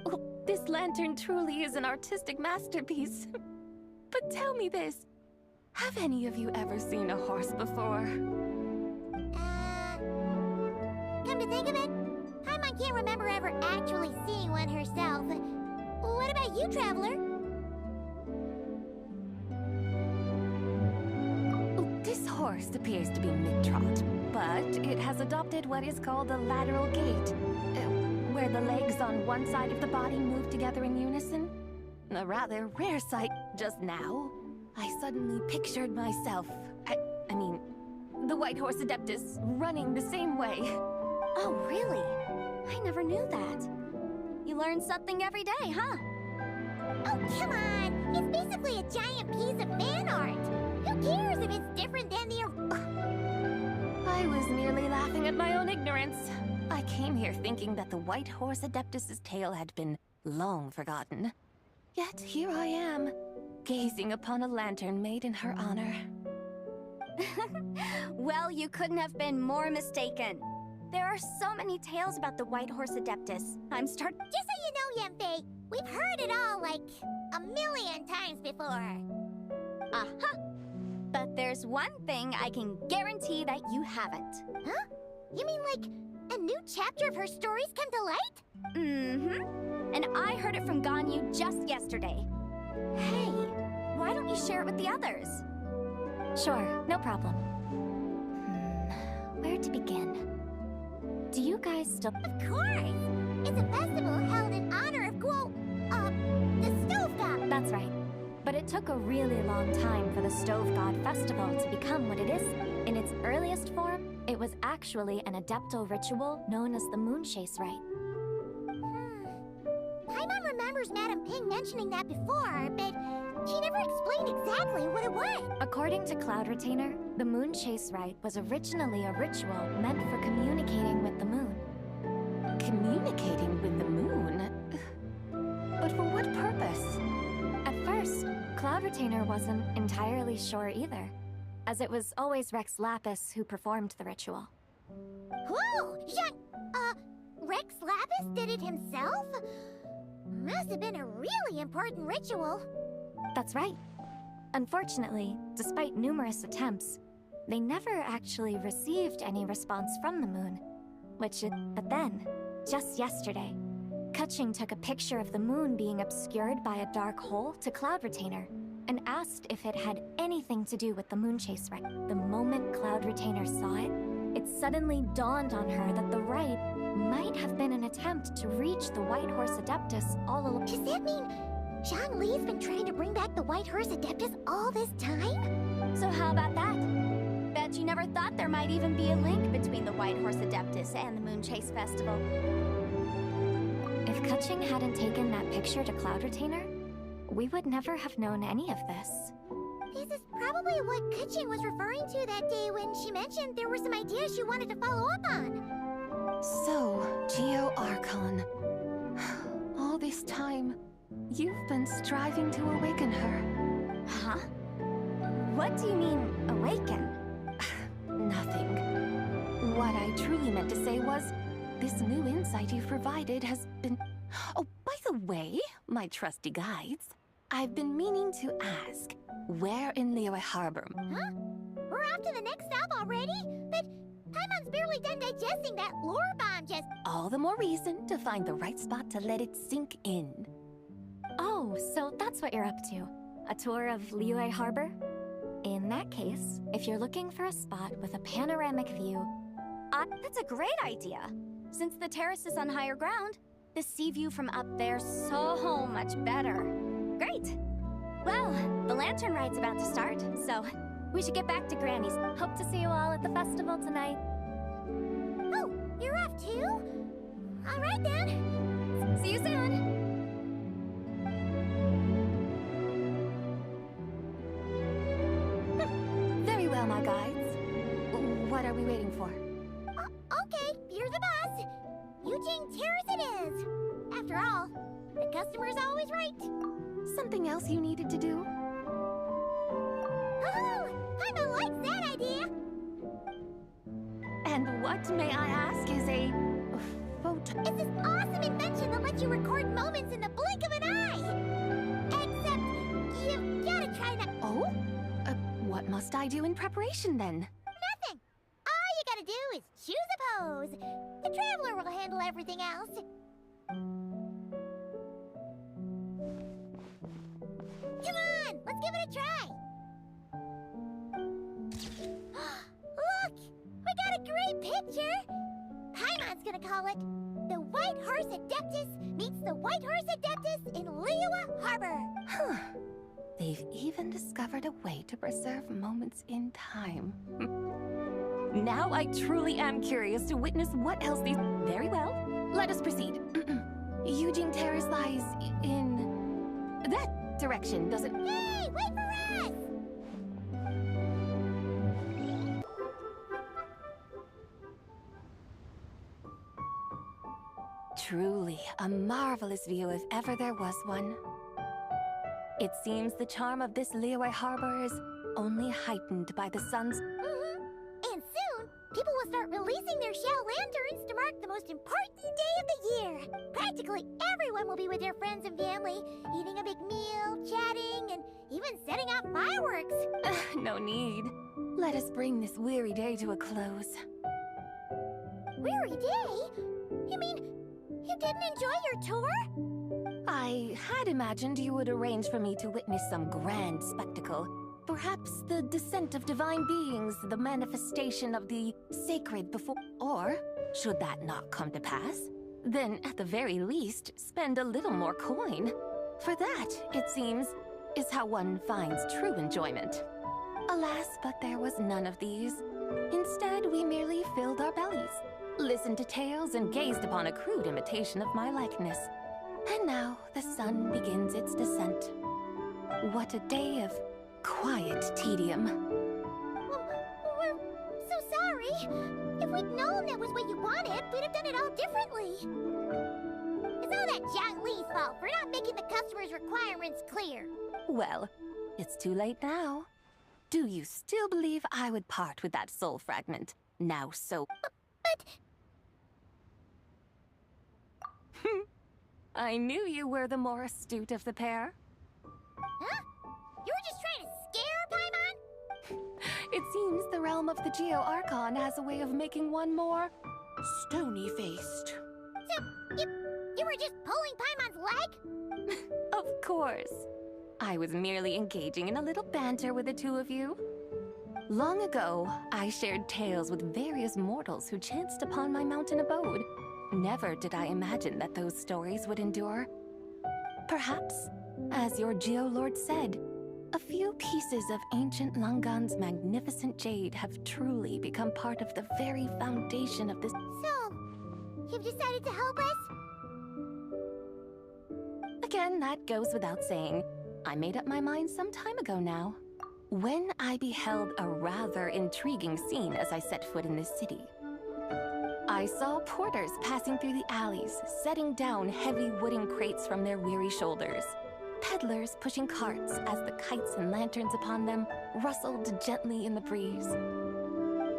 Oh, this lantern truly is an artistic masterpiece. But tell me this. Have any of you ever seen a horse before? Come to think of it, Paimon can't remember ever actually seeing one herself. What about you, Traveler? This horse appears to be mid-trot, but it has adopted what is called a lateral gait, where the legs on one side of the body move together in unison. A rather rare sight. Just now, I suddenly pictured myself, I mean, the White Horse Adeptus running the same way. Oh, really? I never knew that. You learn something every day, huh? Oh, come on! It's basically a giant piece of fan art! Who cares if it's different than the... I was merely laughing at my own ignorance. I came here thinking that the White Horse Adeptus's tale had been long forgotten. Yet here I am, gazing upon a lantern made in her honor. Well, you couldn't have been more mistaken. There are so many tales about the White Horse Adeptus. Just so you know, Yanfei, we've heard it all like a million times before. Uh-huh. But there's one thing I can guarantee that you haven't. Huh? You mean like a new chapter of her stories come to light? Mm-hmm. And I heard it from Ganyu just yesterday. Hey, why don't you share it with the others? Sure, no problem. Where to begin? Do you guys still... Of course! It's a festival held in honor of the Stove God. That's right. But it took a really long time for the Stove God Festival to become what it is. In its earliest form, it was actually an adeptal ritual known as the Moon Chase Rite. remembers Madame Ping mentioning that before, but she never explained exactly what it was. According to Cloud Retainer, the moon chase rite was originally a ritual meant for communicating with the moon. Communicating with the moon? But for what purpose? At first, Cloud Retainer wasn't entirely sure either, as it was always Rex Lapis who performed the ritual. Whoa! Rex Lapis did it himself? Must have been a really important ritual. That's right. Unfortunately, despite numerous attempts, they never actually received any response from the moon. But then, just yesterday, Keqing took a picture of the moon being obscured by a dark hole to Cloud Retainer and asked if it had anything to do with the moon chase rite. The moment Cloud Retainer saw it, it suddenly dawned on her that the rite might have been an attempt to reach the White Horse Adeptus all along. Does that mean Zhongli's been trying to bring back the White Horse Adeptus all this time? So how about that? Bet you never thought there might even be a link between the White Horse Adeptus and the Moon Chase Festival. If Keqing hadn't taken that picture to Cloud Retainer, we would never have known any of this. This is probably what Keqing was referring to that day when she mentioned there were some ideas she wanted to follow up on. So, Geo Archon. All this time, you've been striving to awaken her. Huh? What do you mean, awaken? Nothing. What I truly meant to say was, this new insight you've provided has been... Oh, by the way, my trusty guides, I've been meaning to ask, where in Liyue Harbor? Huh? We're off to the next stop already? But Paimon's barely done digesting that lore bomb just... All the more reason to find the right spot to let it sink in. Oh, so that's what you're up to. A tour of Liyue Harbor? In that case, if you're looking for a spot with a panoramic view... that's a great idea! Since the terrace is on higher ground, the sea view from up there's so much better. Great! Well, the lantern ride's about to start, so we should get back to Granny's. Hope to see you all at the festival tonight. Oh, you're off too? All right then. See you soon! Very well, my guides. What are we waiting for? Okay, you're the boss. Eugene Terrace it is. After all, the customer's always right. Something else you needed to do? Oh, Paimon likes that idea. And what, may I ask, is a photo? It's this awesome invention that lets you record moments in the blink of an eye. Except, you've gotta try not... Oh? What must I do in preparation, then? Nothing. All you gotta do is choose a pose. The Traveler will handle everything else. Come on, let's give it a try. Look, we got a great picture. Paimon's gonna call it The White Horse Adeptus Meets the White Horse Adeptus in Liyue Harbor. Huh. They've even discovered a way to preserve moments in time. Now I truly am curious to witness what else these... Very well. Let us proceed. Eugene Terrace lies in... that direction, does it? Hey, wait for us! Truly a marvelous view if ever there was one. It seems the charm of this Liyue Harbor is only heightened by the sun's... And soon, people will start releasing their shell lanterns to mark the most important day of the year. Practically everyone will be with their friends and family, eating a big meal, chatting, and even setting off fireworks. No need. Let us bring this weary day to a close. Weary day? You mean, you didn't enjoy your tour? I had imagined you would arrange for me to witness some grand spectacle. Perhaps the descent of divine beings, the manifestation of the sacred before... Or, should that not come to pass, then at the very least, spend a little more coin. For that, it seems, is how one finds true enjoyment. Alas, but there was none of these. Instead, we merely filled our bellies, listened to tales, and gazed upon a crude imitation of my likeness. And now the sun begins its descent. What a day of quiet tedium. We're so sorry. If we'd known that was what you wanted, we'd have done it all differently. It's all that Zhang Li's fault for not making the customer's requirements clear. Well, it's too late now. Do you still believe I would part with that soul fragment? Now so... But... I knew you were the more astute of the pair. Huh? You were just trying to scare Paimon? It seems the realm of the Geo Archon has a way of making one more stony-faced. So, you were just pulling Paimon's leg? Of course. I was merely engaging in a little banter with the two of you. Long ago, I shared tales with various mortals who chanced upon my mountain abode. Never did I imagine that those stories would endure. Perhaps, as your Geolord said, a few pieces of ancient Langan's magnificent jade have truly become part of the very foundation of this. So, you've decided to help us? Again, that goes without saying. I made up my mind some time ago now. When I beheld a rather intriguing scene as I set foot in this city. I saw porters passing through the alleys, setting down heavy wooden crates from their weary shoulders. Peddlers pushing carts as the kites and lanterns upon them rustled gently in the breeze.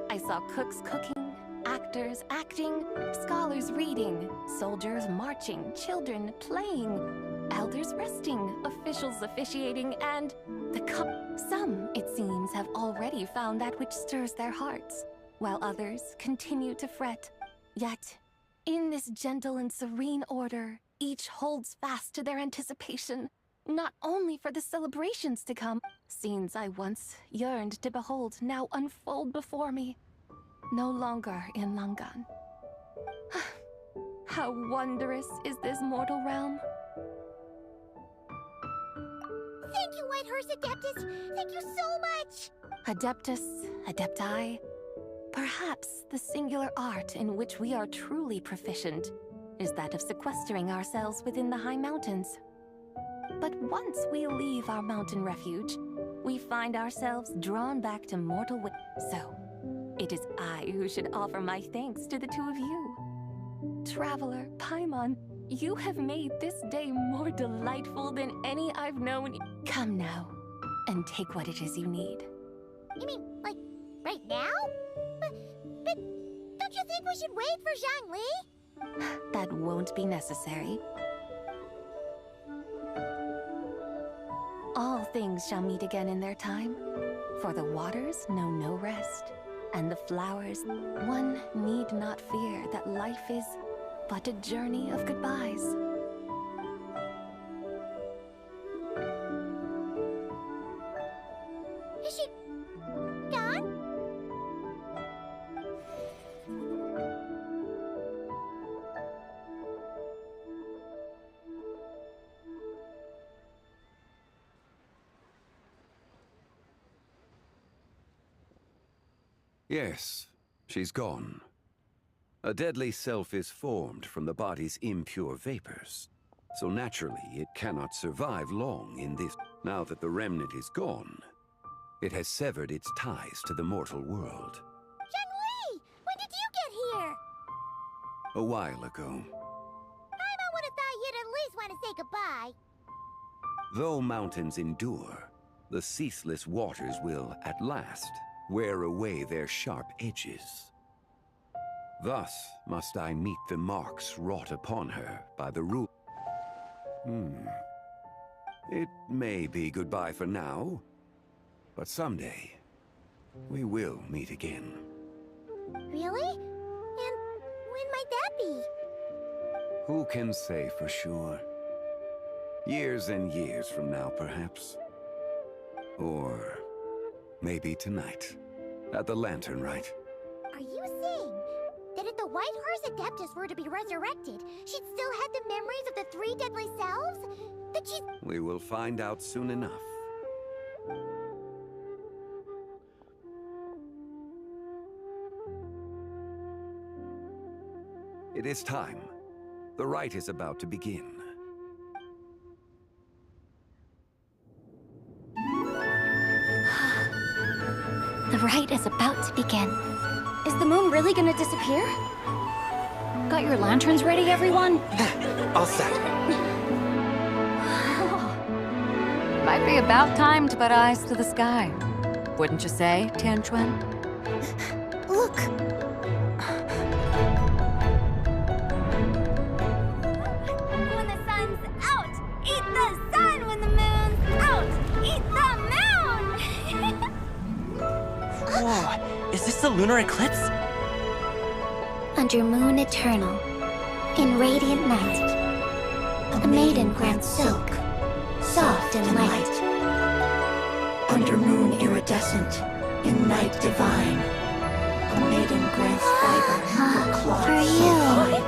I saw cooks cooking, actors acting, scholars reading, soldiers marching, children playing, elders resting, officials officiating, and some, it seems, have already found that which stirs their hearts, while others continue to fret. Yet, in this gentle and serene order, each holds fast to their anticipation, not only for the celebrations to come, scenes I once yearned to behold now unfold before me, no longer in Langan. How wondrous is this mortal realm! Thank you, Whitehorse Adeptus! Thank you so much! Adeptus, Adepti, perhaps the singular art in which we are truly proficient is that of sequestering ourselves within the high mountains. But once we leave our mountain refuge, we find ourselves drawn back to mortal So, it is I who should offer my thanks to the two of you. Traveler, Paimon, you have made this day more delightful than any I've known. Come now, and take what it is you need. You mean, like, right now? But don't you think we should wait for Zhang Li? That won't be necessary. All things shall meet again in their time, for the waters know no rest, and the flowers, one need not fear that life is but a journey of goodbyes. Is she gone? Yes, she's gone. A deadly self is formed from the body's impure vapors. So naturally, it cannot survive long in this. Now that the remnant is gone, it has severed its ties to the mortal world. Zhang Li! When did you get here? A while ago. Paimon would have thought you'd at least want to say goodbye. Though mountains endure, the ceaseless waters will, at last, wear away their sharp edges. Thus must I meet the marks wrought upon her by the rule. It may be goodbye for now, but someday we will meet again. Really? And when might that be? Who can say for sure? Years and years from now, perhaps. Or maybe tonight, at the Lantern Rite. Are you saying that if the Whitehorse Adeptus were to be resurrected, she'd still have the memories of the three deadly selves? That she's... We will find out soon enough. It is time. The rite is about to begin. rite is about to begin. Is the moon really gonna disappear? Got your lanterns ready, everyone? All set. Might be about time to put eyes to the sky. Wouldn't you say, Tianchuan? Look! When the sun's out, eat the sun. When the moon's out, eat the moon. Whoa, is this the lunar eclipse? Under moon eternal, in radiant night, a maiden grants silk, soft and light. Under moon iridescent, in night divine, a maiden grants fiber, her cloth For so you. fine.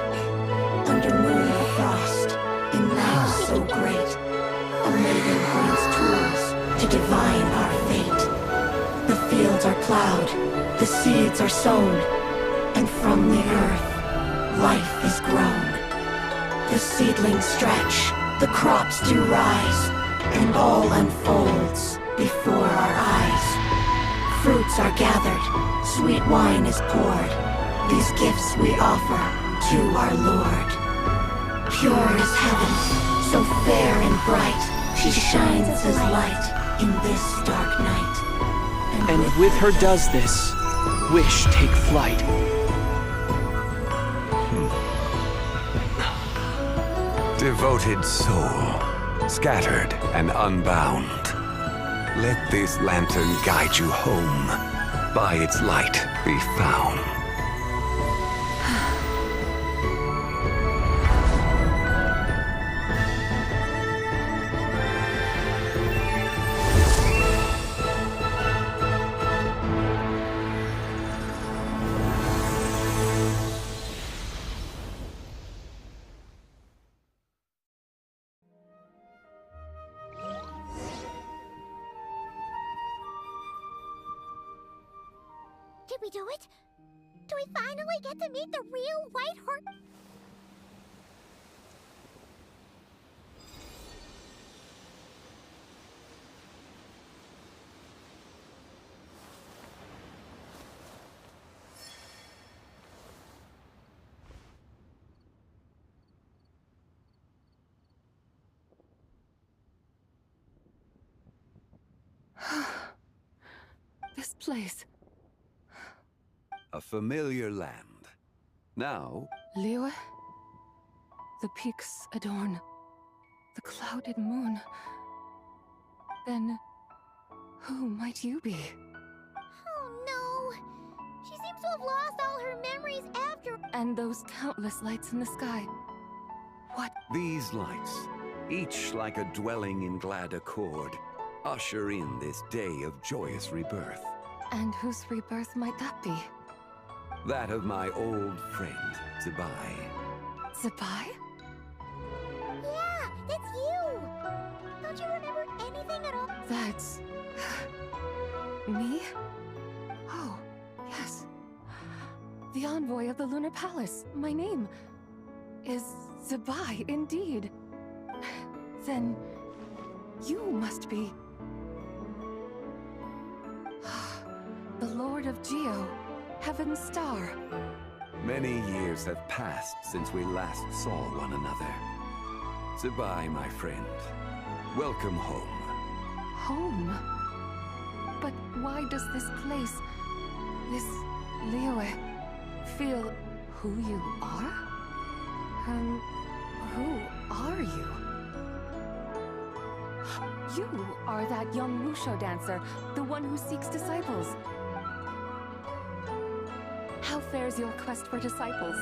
Under moon of frost, in night so great, a maiden grants tools to divine our fate. The fields are plowed, the seeds are sown, and from the earth, life is grown. The seedlings stretch, the crops do rise, and all unfolds before our eyes. Fruits are gathered, sweet wine is poured. These gifts we offer to our Lord. Pure is heaven, so fair and bright, she shines as light in this dark night. And with her does this, wish take flight. Devoted soul, scattered and unbound. Let this lantern guide you home. By its light be found. Did we do it? Do we finally get to meet the real White Horse? This place. A familiar land. Now, Liyue? The peaks adorn the clouded moon. Then, who might you be? Oh no! She seems to have lost all her memories after. And those countless lights in the sky. What? these lights, each like a dwelling in glad accord, usher in this day of joyous rebirth. And whose rebirth might that be? That of my old friend, Цзы Бай. Цзы Bай? Yeah, that's you! Don't you remember anything at all? That's... me? Oh, yes. The envoy of the Lunar Palace. My name is Цзы Bai, indeed. Then you must be... the Lord of Geo, Heaven's Star. Many years have passed since we last saw one another. Цзы Bai, my friend. Welcome home. Home? But why does this place, this Liyue, feel who you are? Who are you? You are that young Musho dancer, the one who seeks disciples. How fares your quest for disciples?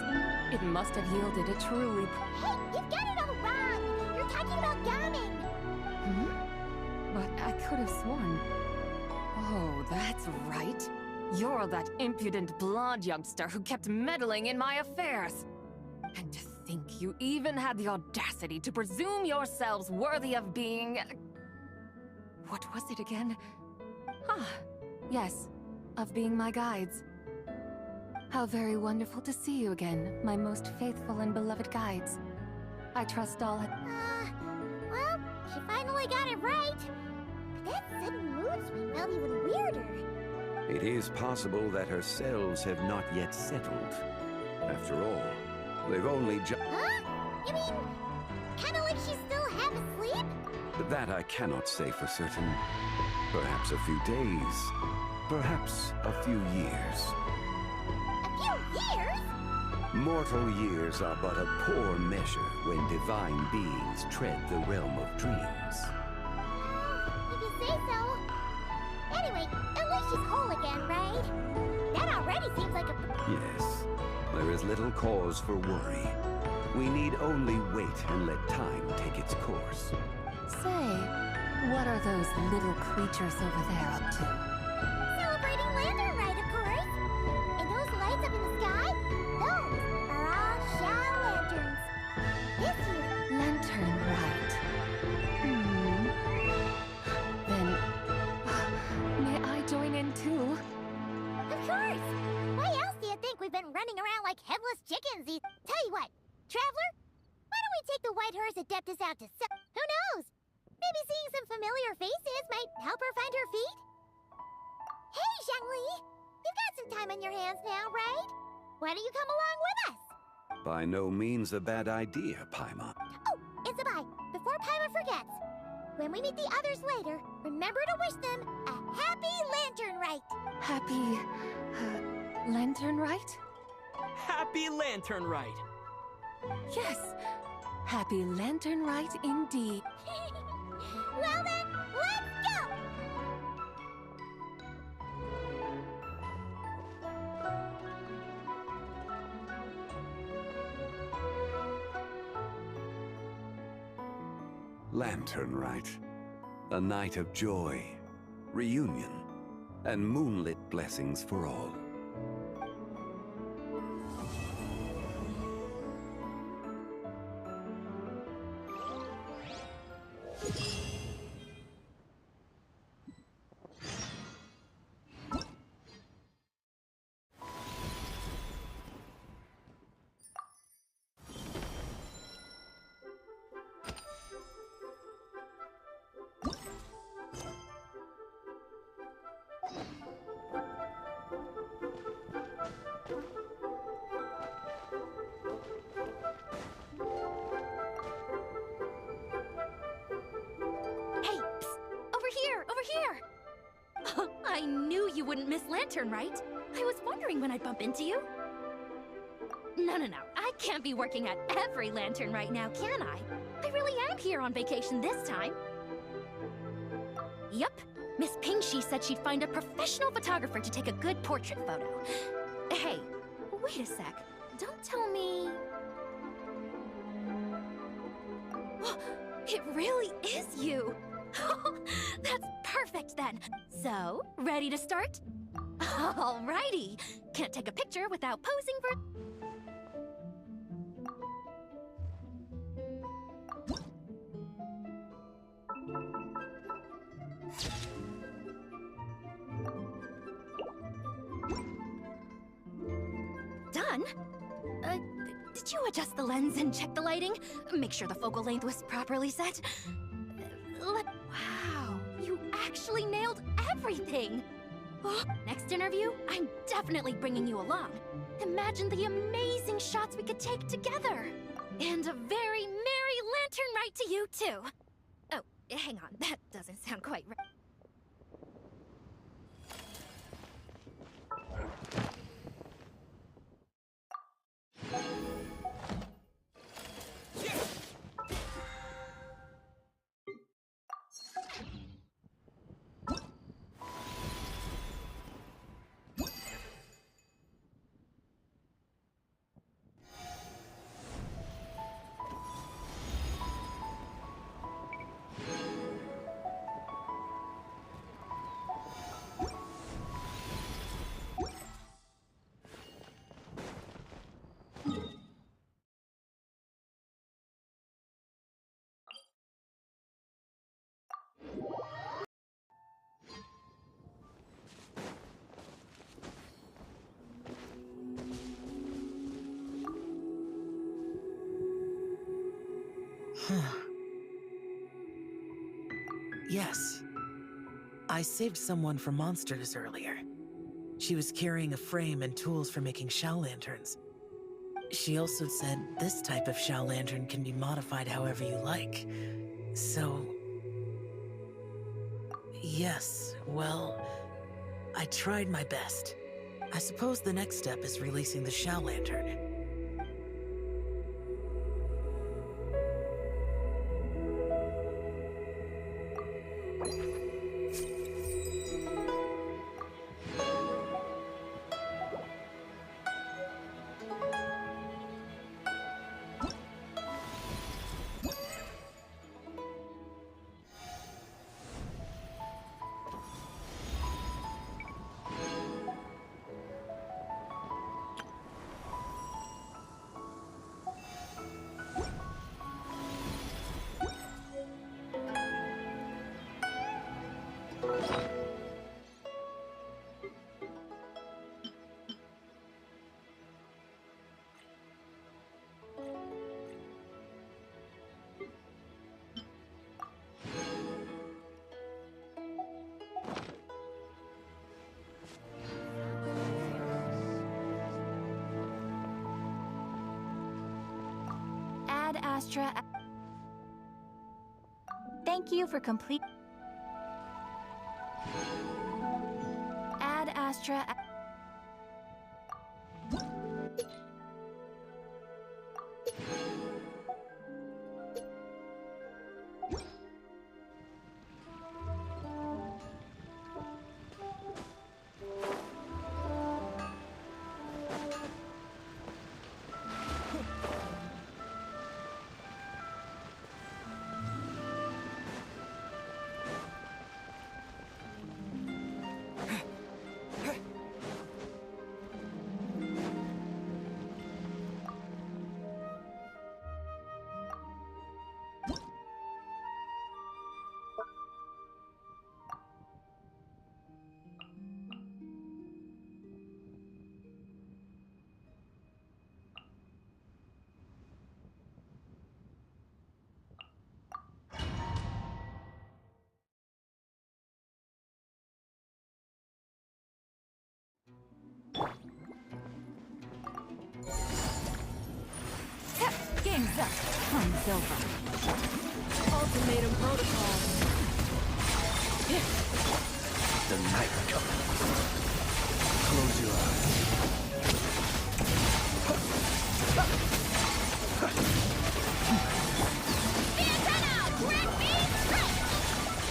It must have yielded a truly... Hey, you've got it all wrong! You're talking about gaming! But I could have sworn... Oh, that's right. You're that impudent blonde youngster who kept meddling in my affairs. And to think you even had the audacity to presume yourselves worthy of being... What was it again? Ah, yes, of being my guides. How very wonderful to see you again, my most faithful and beloved guides. I trust all... Well, she finally got it right. But that sudden mood swing felt even weirder. It is possible that her cells have not yet settled. After all, they've only just... Huh? You mean, kinda like she's still half asleep? That I cannot say for certain. Perhaps a few days. Perhaps a few years. A few years? Mortal years are but a poor measure when divine beings tread the realm of dreams. If you say so. Anyway, at least she's whole again, right? That already seems like a... Yes, there is little cause for worry. We need only wait and let time take its course. Say, what are those little creatures over there up to? Celebrating Lantern Rite, of course. And those lights up in the sky, those are all Shao lanterns. This year... Lantern Rite. Then, may I join in too? Of course! Why else do you think we've been running around like headless chickens? Tell you what, Traveler, why don't we take the White Horse Adeptus out to who knows? Maybe seeing some familiar faces might help her find her feet? Hey, Zhangli! You've got some time on your hands now, right? Why don't you come along with us? By no means a bad idea, Paimon. Oh, and Цзы Бай, before Paimon forgets, when we meet the others later, remember to wish them a happy Lantern Rite! Happy... Lantern Rite? Happy Lantern Rite! Yes, Happy Lantern Rite indeed. Well then, let's go! Lantern Rite. A night of joy, reunion, and moonlit blessings for all. I knew you wouldn't miss Lantern Rite. I was wondering when I'd bump into you. No. I can't be working at every Lantern right now, can I? I really am here on vacation this time. Yup. Miss Pingshi said she'd find a professional photographer to take a good portrait photo. Hey, wait a sec. Don't tell me... It really is you! That's perfect then! So, ready to start? Alrighty! Can't take a picture without posing for... Done? Did you adjust the lens and check the lighting? Make sure the focal length was properly set? Wow, you actually nailed everything! Next interview, I'm definitely bringing you along. Imagine the amazing shots we could take together! And a very merry Lantern Rite to you, too! Oh, hang on, that doesn't sound quite right. Yes. I saved someone from monsters earlier. She was carrying a frame and tools for making shell lanterns. She also said this type of shell lantern can be modified however you like. So... yes, well, I tried my best. I suppose the next step is releasing the shell lantern. Ad Astra. Thank you for complete. Ad Astra. Game's up. Time's over. Ultimatum protocol. The night comes. Close your The antenna! Red beam strike!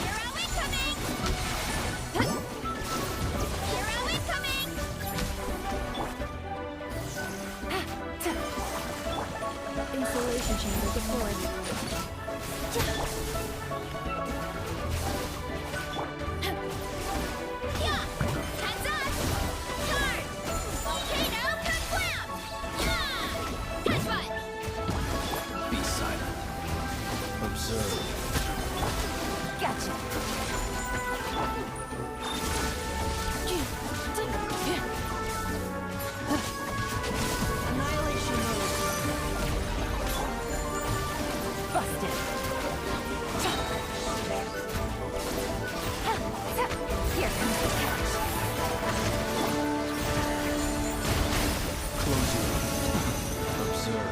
Hero incoming! Hero incoming! Insulation chamber deployed. Yeah! Heads up! Charge! Volcano confirmed! Yeah! Headbutt! Be silent. Observe. Gotcha. Annihilation mode. Busted. Here comes the catch. Close your eyes. Observe.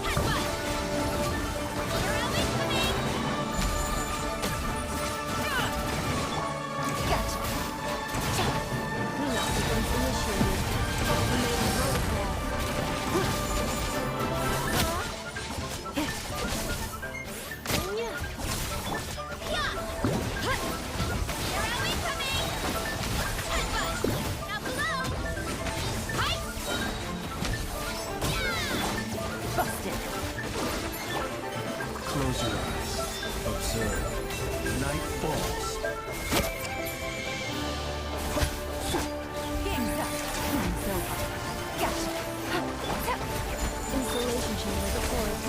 Headbutt! Hero incoming! Gotcha. Lock defense initiated. Ultimatum protocol. Yeah! Hero incoming! Headbutt! Now below! Height! Yeah! Busted. Close your eyes. Observe. Night falls. Game's up. Time's over. Gotcha. Insulation chamber deployed.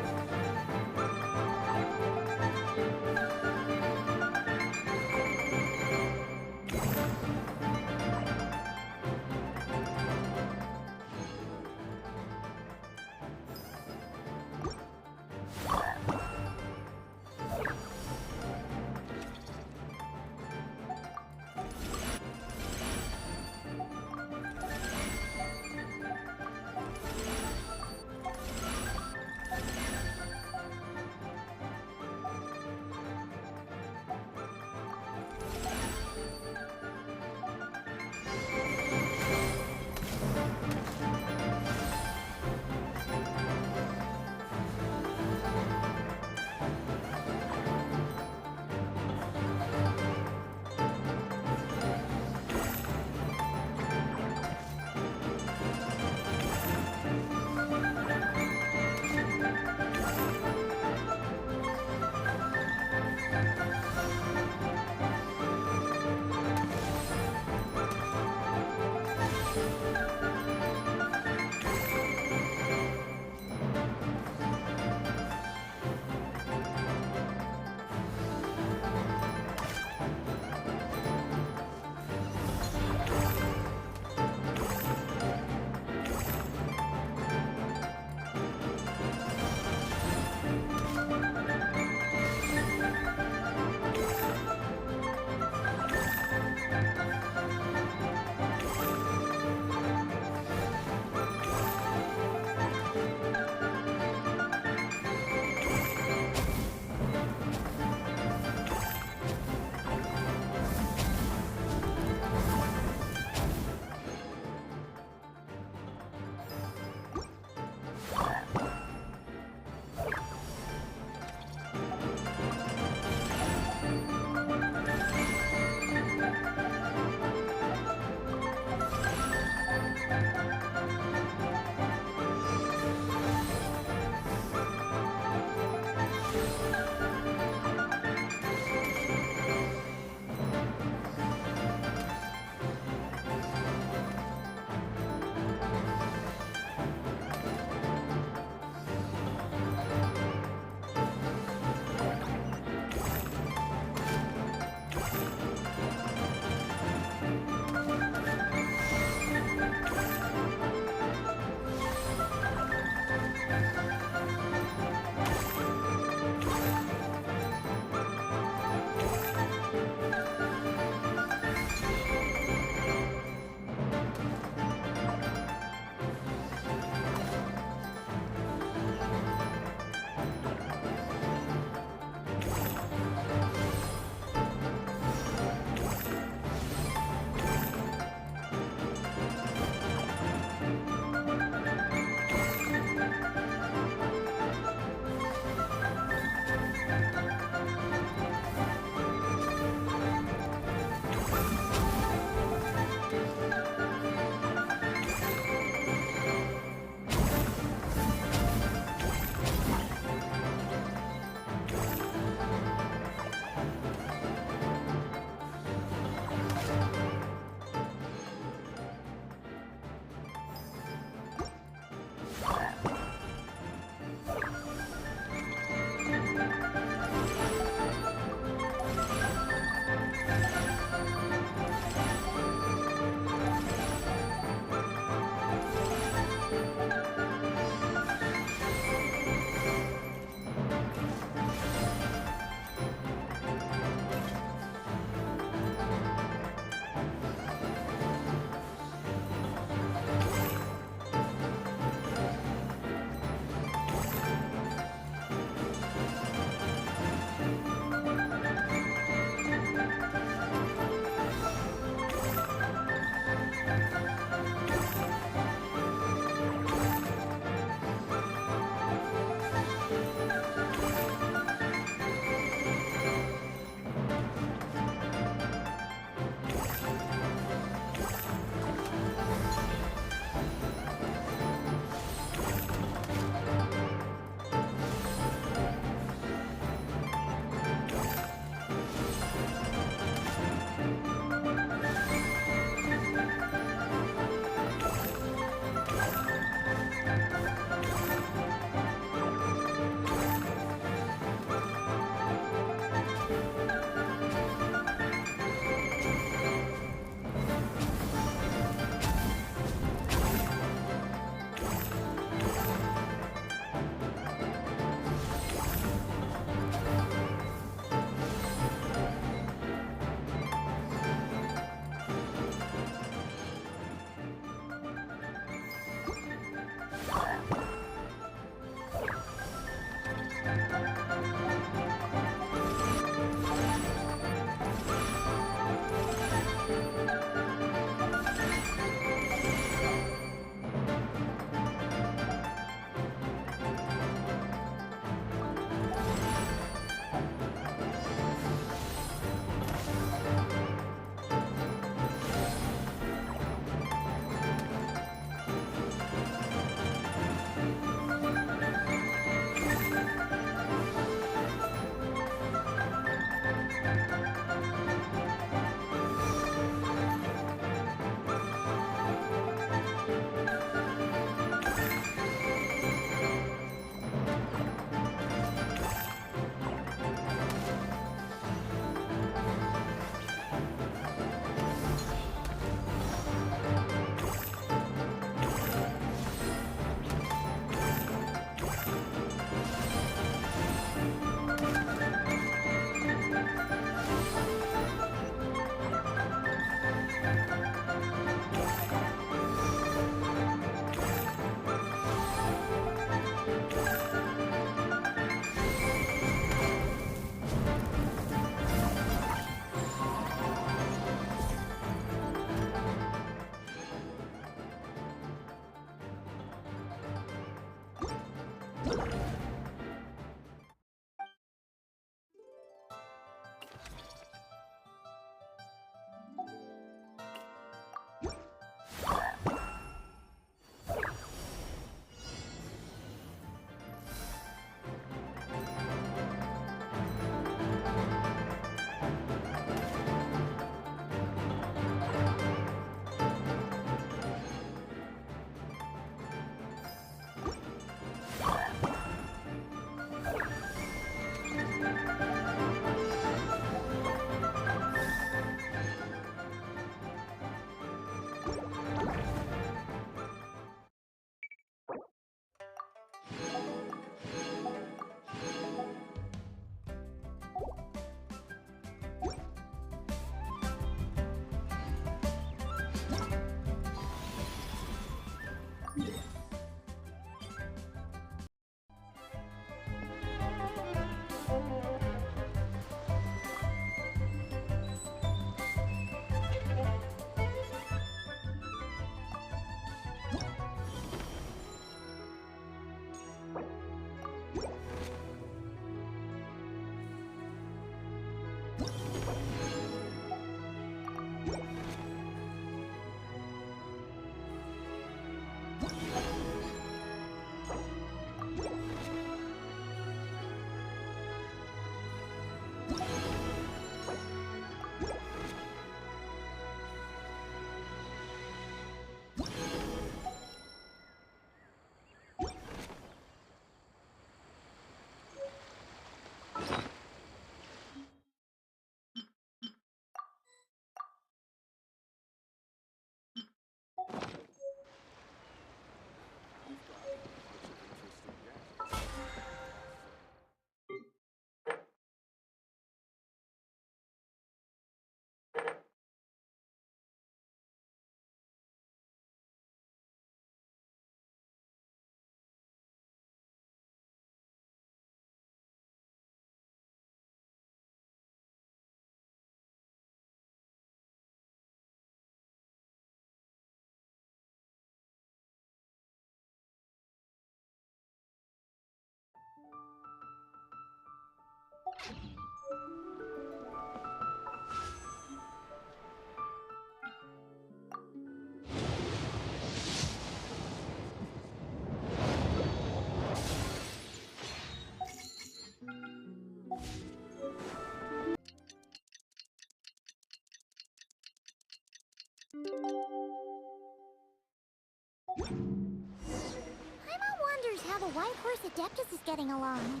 Paimon wonders how the White Horse Adeptus is getting along.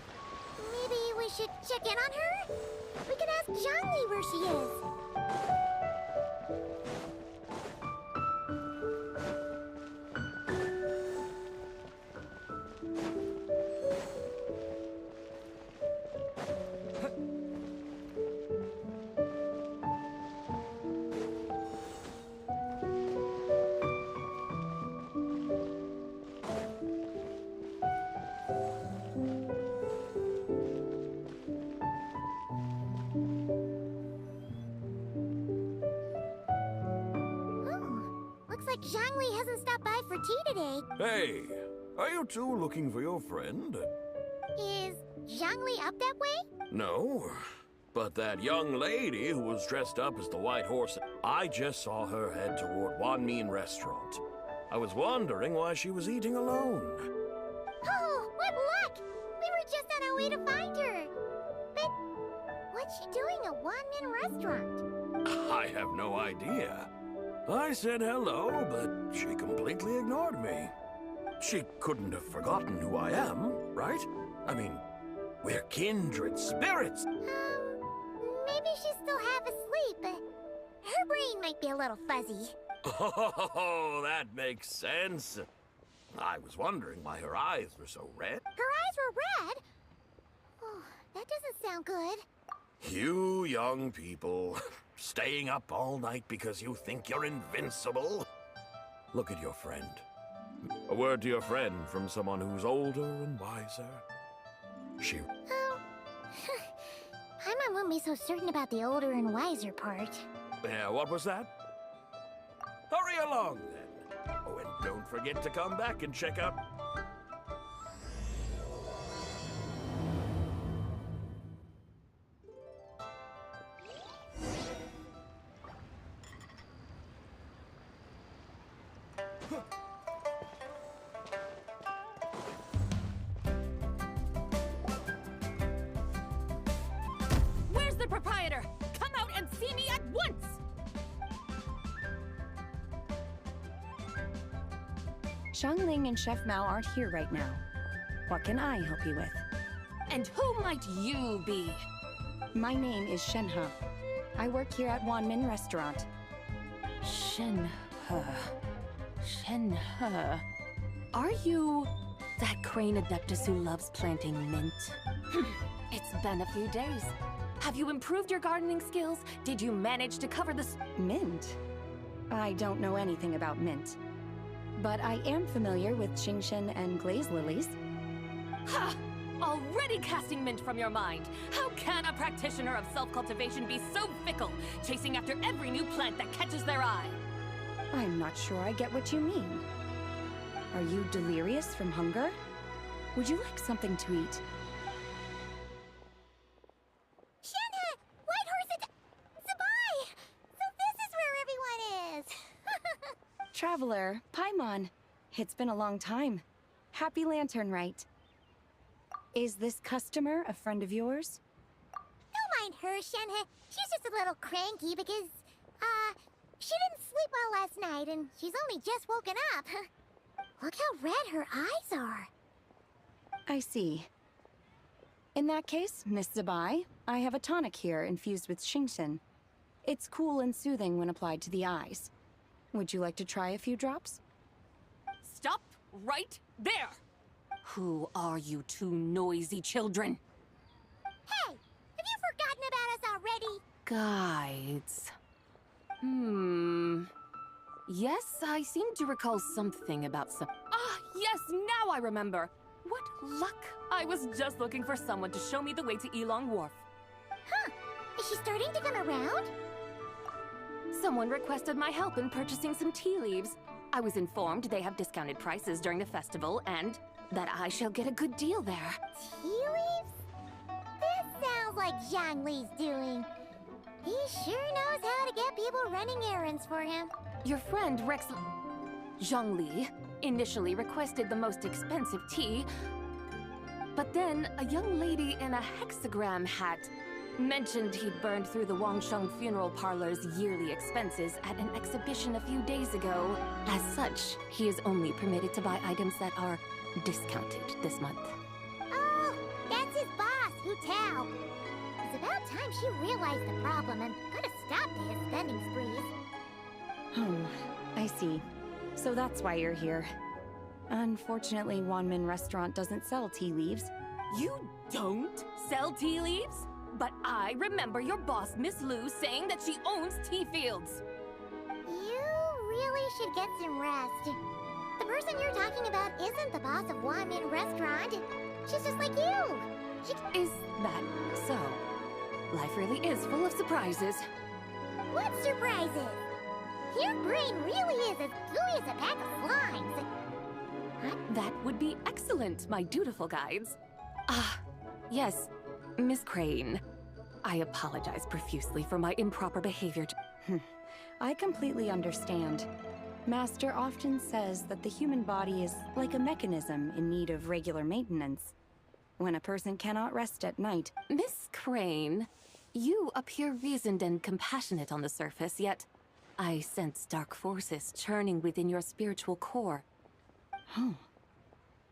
Maybe we should check in on her? We could ask Zhangli where she is. Zhangli hasn't stopped by for tea today. Hey, are you two looking for your friend? Is Zhangli up that way? No, but that young lady who was dressed up as the White Horse, I just saw her head toward Wanmin Restaurant. I was wondering why she was eating alone. Oh, what luck! We were just on our way to find her. But what's she doing at Wanmin Restaurant? I have no idea. I said hello, but she completely ignored me. She couldn't have forgotten who I am, right? I mean, we're kindred spirits. Maybe she's still half asleep. Her brain might be a little fuzzy. Oh, that makes sense. I was wondering why her eyes were so red. Her eyes were red? Oh, that doesn't sound good. You young people, staying up all night because you think you're invincible? Look at your friend. A word to your friend from someone who's older and wiser. She... Paimon won't be so certain about the older and wiser part. Yeah, what was that? Hurry along, then. Oh, and don't forget to come back and check out... Where's the proprietor? Come out and see me at once! Xiangling and Chef Mao aren't here right now. What can I help you with? And who might you be? My name is Shenhe. I work here at Wanmin Restaurant. Shenhe. Shenhe. Are you that crane adeptus who loves planting mint? It's been a few days. Have you improved your gardening skills? Did you manage to cover this mint? I don't know anything about mint. But I am familiar with Xingshen and glaze lilies. Ha! Already casting mint from your mind. How can a practitioner of self-cultivation be so fickle, chasing after every new plant that catches their eye? I'm not sure I get what you mean. Are you delirious from hunger? Would you like something to eat? Shenhe! White Horse Czы Bай! So this is where everyone is! Traveler, Paimon. It's been a long time. Happy Lantern Rite. Is this customer a friend of yours? Don't mind her, Shenhe. She's just a little cranky because, she didn't sleep well last night and she's only just woken up. Look how red her eyes are. I see. In that case, Miss Czы Bai, I have a tonic here infused with Xingshen. It's cool and soothing when applied to the eyes. Would you like to try a few drops? Stop right there! Who are you two noisy children? Hey! Have you forgotten about us already? Guides. Yes, I seem to recall something about some... Ah, yes, now I remember! What luck! I was just looking for someone to show me the way to Elong Wharf. Huh. Is she starting to come around? Someone requested my help in purchasing some tea leaves. I was informed they have discounted prices during the festival and that I shall get a good deal there. Tea leaves? This sounds like Zhangli's doing. He sure knows how to get people running errands for him. Your friend Rex... Zhangli initially requested the most expensive tea, but then a young lady in a hexagram hat Mentioned he'd burned through the Wangsheng funeral parlor's yearly expenses at an exhibition a few days ago. As such, he is only permitted to buy items that are discounted this month. Oh, that's his boss, Hu Tao. It's about time she realized the problem and put a stop to his spending sprees. Oh, I see. So that's why you're here. Unfortunately, Wanmin Restaurant doesn't sell tea leaves. You don't sell tea leaves? But I remember your boss, Miss Lu, saying that she owns tea fields. You really should get some rest. The person you're talking about isn't the boss of Wanmin Restaurant. She's just like you. Is that so? Life really is full of surprises. What surprises? Your brain really is as gooey as a pack of slimes. That would be excellent, my dutiful guides. Ah, yes, Miss Crane. I apologize profusely for my improper behavior. I completely understand. Master often says that the human body is like a mechanism in need of regular maintenance. When a person cannot rest at night... Miss Crane, you appear reasoned and compassionate on the surface, yet I sense dark forces churning within your spiritual core. Oh.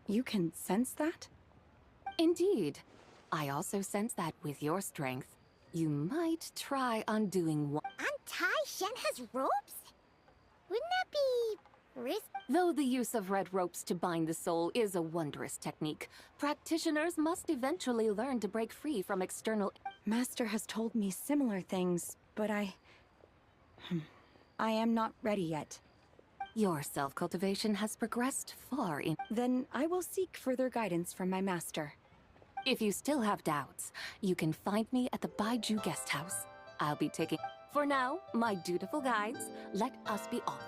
You can sense that? Indeed. I also sense that with your strength, you might try undoing one. Untie Shen has ropes? Wouldn't that be... risky? Though the use of red ropes to bind the soul is a wondrous technique, practitioners must eventually learn to break free from external... Master has told me similar things, but I am not ready yet. Your self-cultivation has progressed far in... Then I will seek further guidance from my master. If you still have doubts, you can find me at the Baiju guest house. I'll be taking... For now, my dutiful guides, let us be off.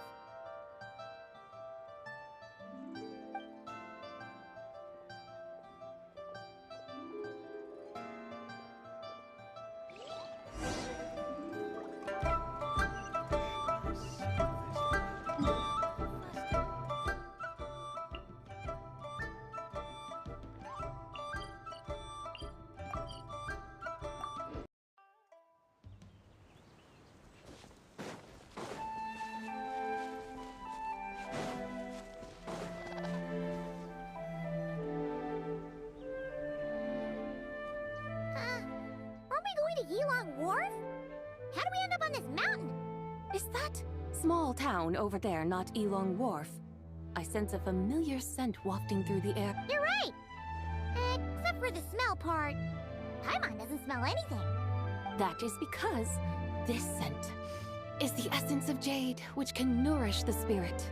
Yilong Wharf? How do we end up on this mountain? Is that small town over there not Yilong Wharf? I sense a familiar scent wafting through the air. You're right! Except for the smell part. Paimon doesn't smell anything. That is because this scent is the essence of jade, which can nourish the spirit.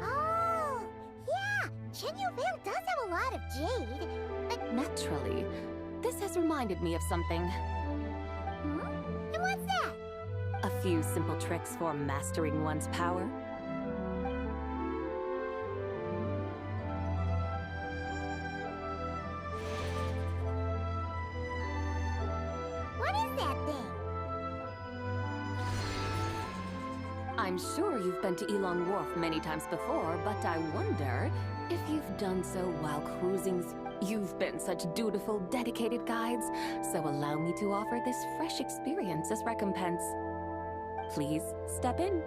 Oh, yeah! Chenyu Vale does have a lot of jade, but... Naturally. This has reminded me of something. Hmm? And what's that? A few simple tricks for mastering one's power. What is that thing? I'm sure you've been to Yilong Wharf many times before, but I wonder if you've done so while cruising. You've been such dutiful, dedicated guides, so allow me to offer this fresh experience as recompense. Please step in.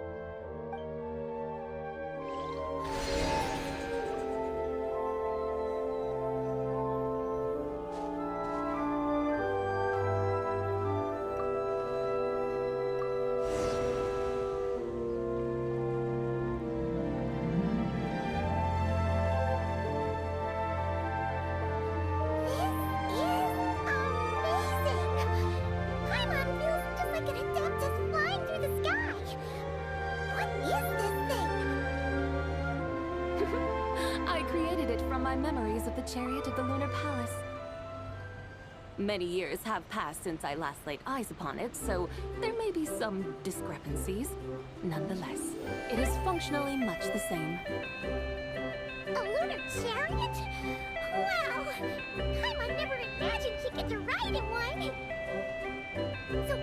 Chariot of the Lunar Palace. Many years have passed since I last laid eyes upon it, so there may be some discrepancies. Nonetheless, it is functionally much the same. A lunar chariot? Wow! Paimon never imagined she'd get to ride in one! So,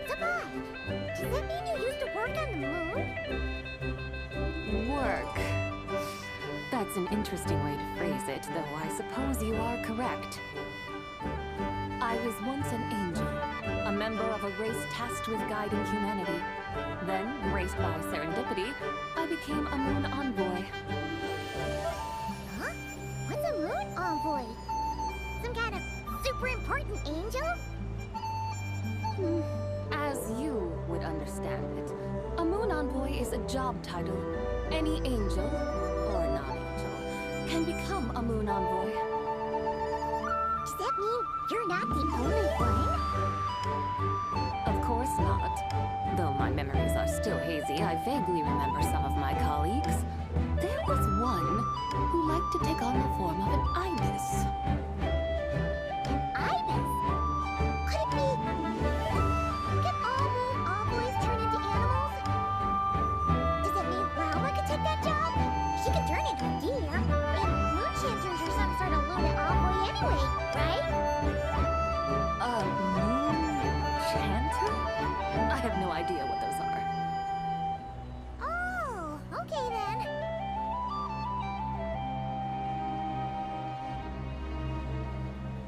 Zы Bай, does that mean you used to work on the moon? Work? That's an interesting way to phrase it, though I suppose you are correct. I was once an angel, a member of a race tasked with guiding humanity. Then, graced by serendipity, I became a moon envoy. Huh? What's a moon envoy? Some kind of super important angel? As you would understand it, a moon envoy is a job title. Any angel, or non-angel, can become a moon envoy. Does that mean you're not the only one? Of course not. Though my memories are still hazy, I vaguely remember some of my colleagues. There was one who liked to take on the form of an ibis. An ibis? Could it be... Can all moon envoys turn into animals? Does that mean Lauma could take that job? She can turn into a deer. And moon chanters are some sort of lunar envoy anyway, right? Moon chanter? I have no idea what those are. Oh, okay then.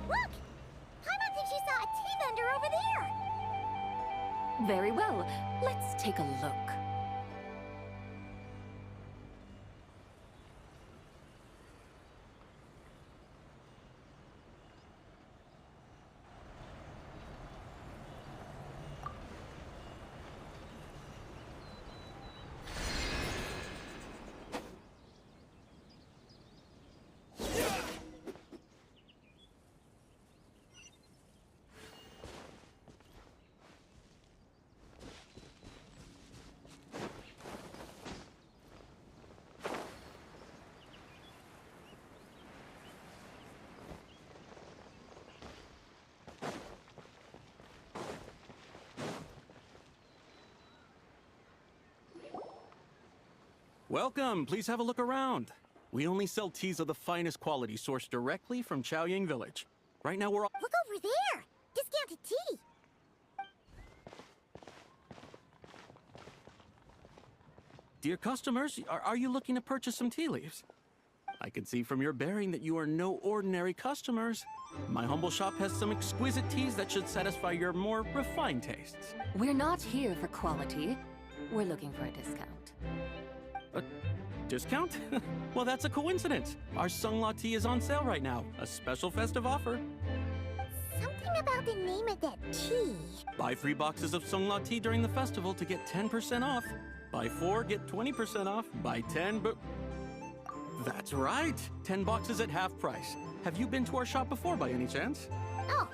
Look! Paimon thinks she saw a tea vendor over there. Very well. Let's take a look. Welcome, please have a look around. We only sell teas of the finest quality sourced directly from Chaoying Village. Right now we're all— Look over there! Discounted tea! Dear customers, are you looking to purchase some tea leaves? I can see from your bearing that you are no ordinary customers. My humble shop has some exquisite teas that should satisfy your more refined tastes. We're not here for quality. We're looking for a discount. A discount? Well, that's a coincidence. Our Sungla tea is on sale right now. A special festive offer. Something about the name of that tea. Buy 3 boxes of Sungla tea during the festival to get 10% off. Buy 4, get 20% off. Buy 10, but... That's right. 10 boxes at half price. Have you been to our shop before by any chance? Oh,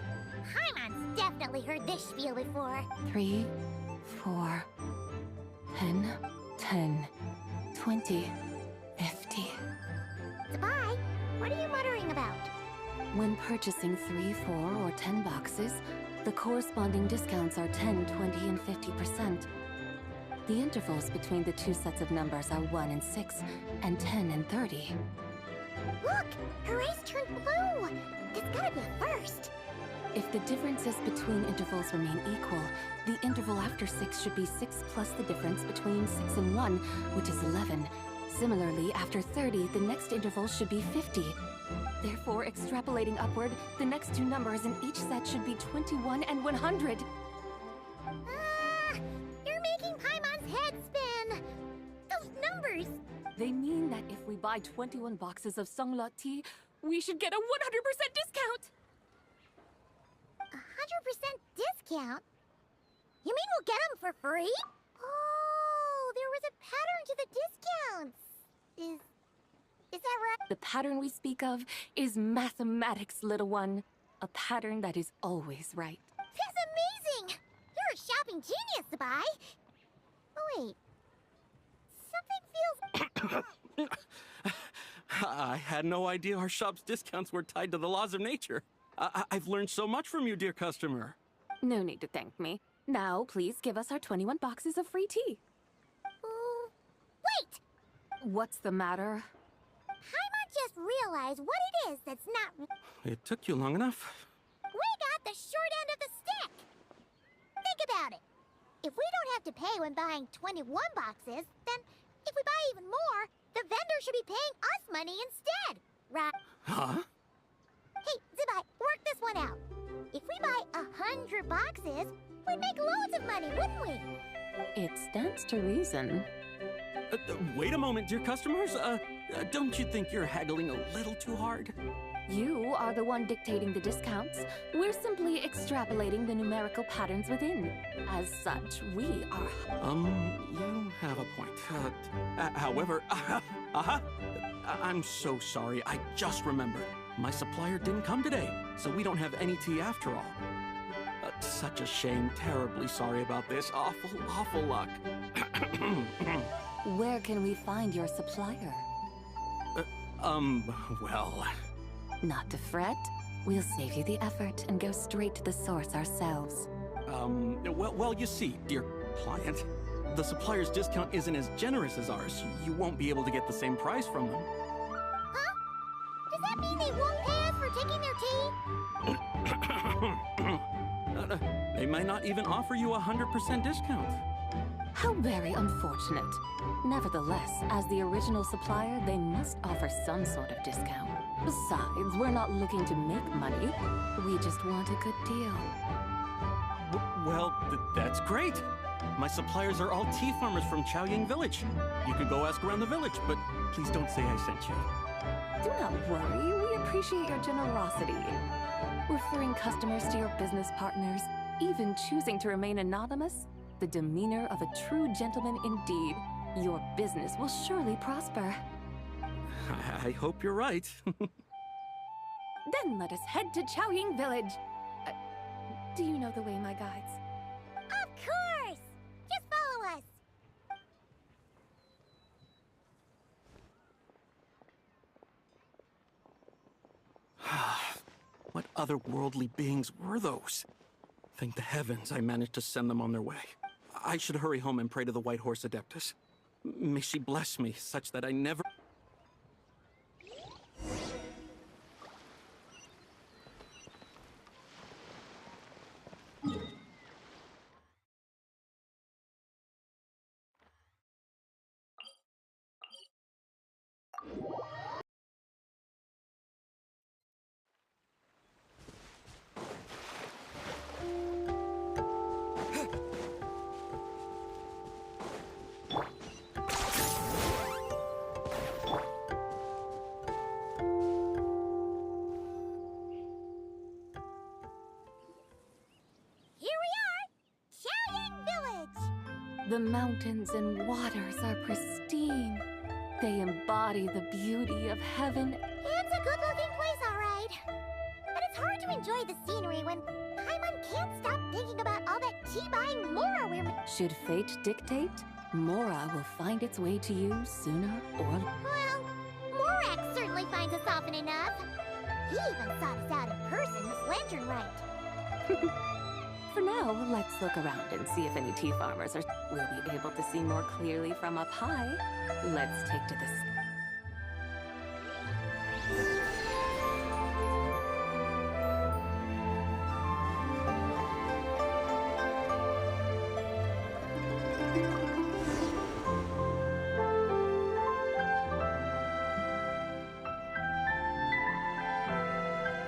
Paimon's definitely heard this spiel before. 3, 4, 10, 10, 20, 50. Цзы Bай, what are you muttering about? When purchasing 3, 4, or 10 boxes, the corresponding discounts are 10, 20, and 50%. The intervals between the two sets of numbers are 1 and 6, and 10 and 30. Look! Her eyes turned blue! That's gotta be a first! If the differences between intervals remain equal, the interval after 6 should be 6 plus the difference between 6 and 1, which is 11. Similarly, after 30, the next interval should be 50. Therefore, extrapolating upward, the next two numbers in each set should be 21 and 100. You're making Paimon's head spin! Those numbers! They mean that if we buy 21 boxes of Sungla tea, we should get a 100% discount! 100% discount? You mean we'll get them for free? Oh, there was a pattern to the discounts. Is that right? The pattern we speak of is mathematics, little one. A pattern that is always right. That's amazing! You're a shopping genius, Czы Bai. Oh, wait. Something feels... I had no idea our shop's discounts were tied to the laws of nature. I've learned so much from you, dear customer. No need to thank me. Now, please give us our 21 boxes of free tea. Wait! What's the matter? Paimon just realized what it is that's not... It took you long enough. We got the short end of the stick! Think about it. If we don't have to pay when buying 21 boxes, then if we buy even more, the vendor should be paying us money instead, right? Huh? Hey, Czы Bai, work this one out. If we buy 100 boxes, money, wouldn't we? It stands to reason. Wait a moment, dear customers. Don't you think you're haggling a little too hard? You are the one dictating the discounts. We're simply extrapolating the numerical patterns within. As such, we are... You have a point. However, I'm so sorry. I just remembered. My supplier didn't come today, so we don't have any tea after all. Such a shame. Terribly sorry about this. Awful luck. Where can we find your supplier? Well... Not to fret. We'll save you the effort and go straight to the source ourselves. Well, you see, dear client, the supplier's discount isn't as generous as ours. You won't be able to get the same price from them. Huh? Does that mean they won't pay us for taking their tea? They might not even offer you a 100% discount. How very unfortunate. Nevertheless, as the original supplier, they must offer some sort of discount. Besides, we're not looking to make money. We just want a good deal. Well, that's great. My suppliers are all tea farmers from Chaoying Village. You could go ask around the village, but please don't say I sent you. Do not worry. We appreciate your generosity. Referring customers to your business partners, even choosing to remain anonymous, the demeanor of a true gentleman indeed. Your business will surely prosper. I hope you're right. Then let us head to Chaoying Village. Do you know the way, my guides? Of course! Just follow us! What otherworldly beings were those? Thank the heavens I managed to send them on their way. I should hurry home and pray to the White Horse Adeptus. May she bless me such that I never... The mountains and waters are pristine. They embody the beauty of heaven. It's a good-looking place, all right. But it's hard to enjoy the scenery when Paimon can't stop thinking about all that tea-buying Mora we're... Should fate dictate, Mora will find its way to you sooner or... Well, Morak certainly finds us often enough. He even sought us out in person this lantern rite. For now, let's look around and see if any tea farmers are... We'll be able to see more clearly from up high. Let's take to the sky.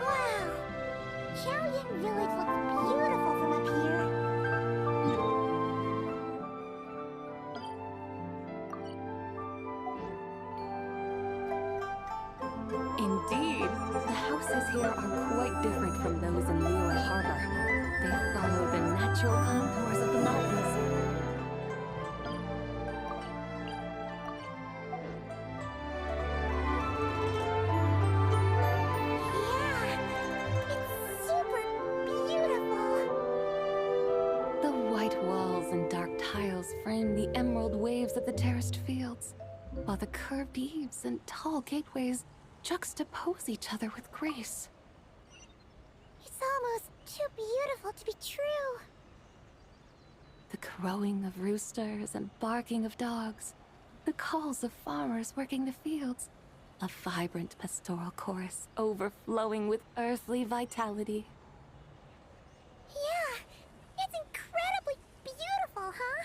Wow! Chaoying Village looks beautiful from up here. Indeed, the houses here are quite different from those in Liyue Harbor. They follow the natural contours of the mountains. Yeah, it's super beautiful. The white walls and dark tiles frame the emerald waves of the terraced fields, while the curved eaves and tall gateways juxtapose each other with grace. It's almost too beautiful to be true. The crowing of roosters and barking of dogs, the calls of farmers working the fields, a vibrant pastoral chorus overflowing with earthly vitality. Yeah, it's incredibly beautiful, huh?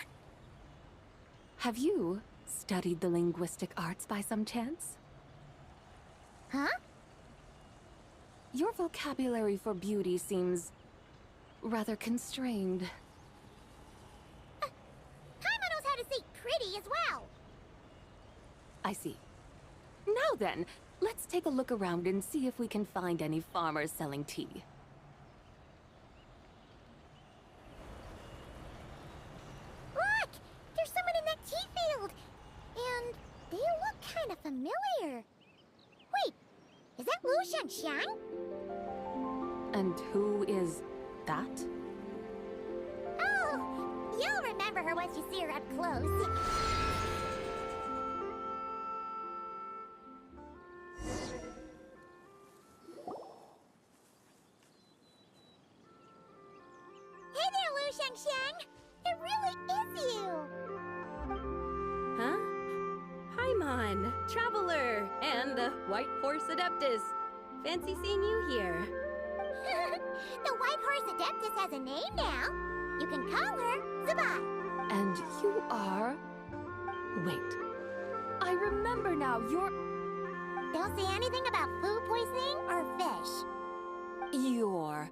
Have you studied the linguistic arts by some chance? Huh? Your vocabulary for beauty seems rather constrained. party as well. I see. Now then, let's take a look around and see if we can find any farmers selling tea. Look! There's someone in that tea field! And they look kind of familiar. Wait, is that Lu Xiangxiang? And who is that? Oh, you'll remember her once you see her up close. Hey there, Lu Xiangxiang! It really is you! Huh? Paimon, Traveler, and the White Horse Adeptus. Fancy seeing you here. The White Horse Adeptus has a name now. You can call her Цзы Бай. And you are... Wait. I remember now, you're... Don't say anything about food poisoning or fish. You're...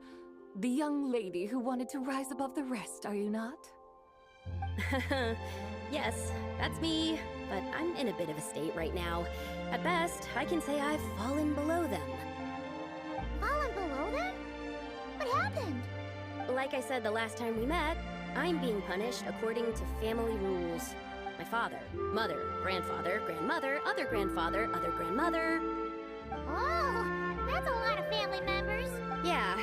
the young lady who wanted to rise above the rest, are you not? Yes, that's me, but I'm in a bit of a state right now. At best, I can say I've fallen below them. Fallen below them? What happened? Like I said the last time we met, I'm being punished according to family rules. My father, mother, grandfather, grandmother, other grandfather, other grandmother. Oh, that's a lot of family members. Yeah,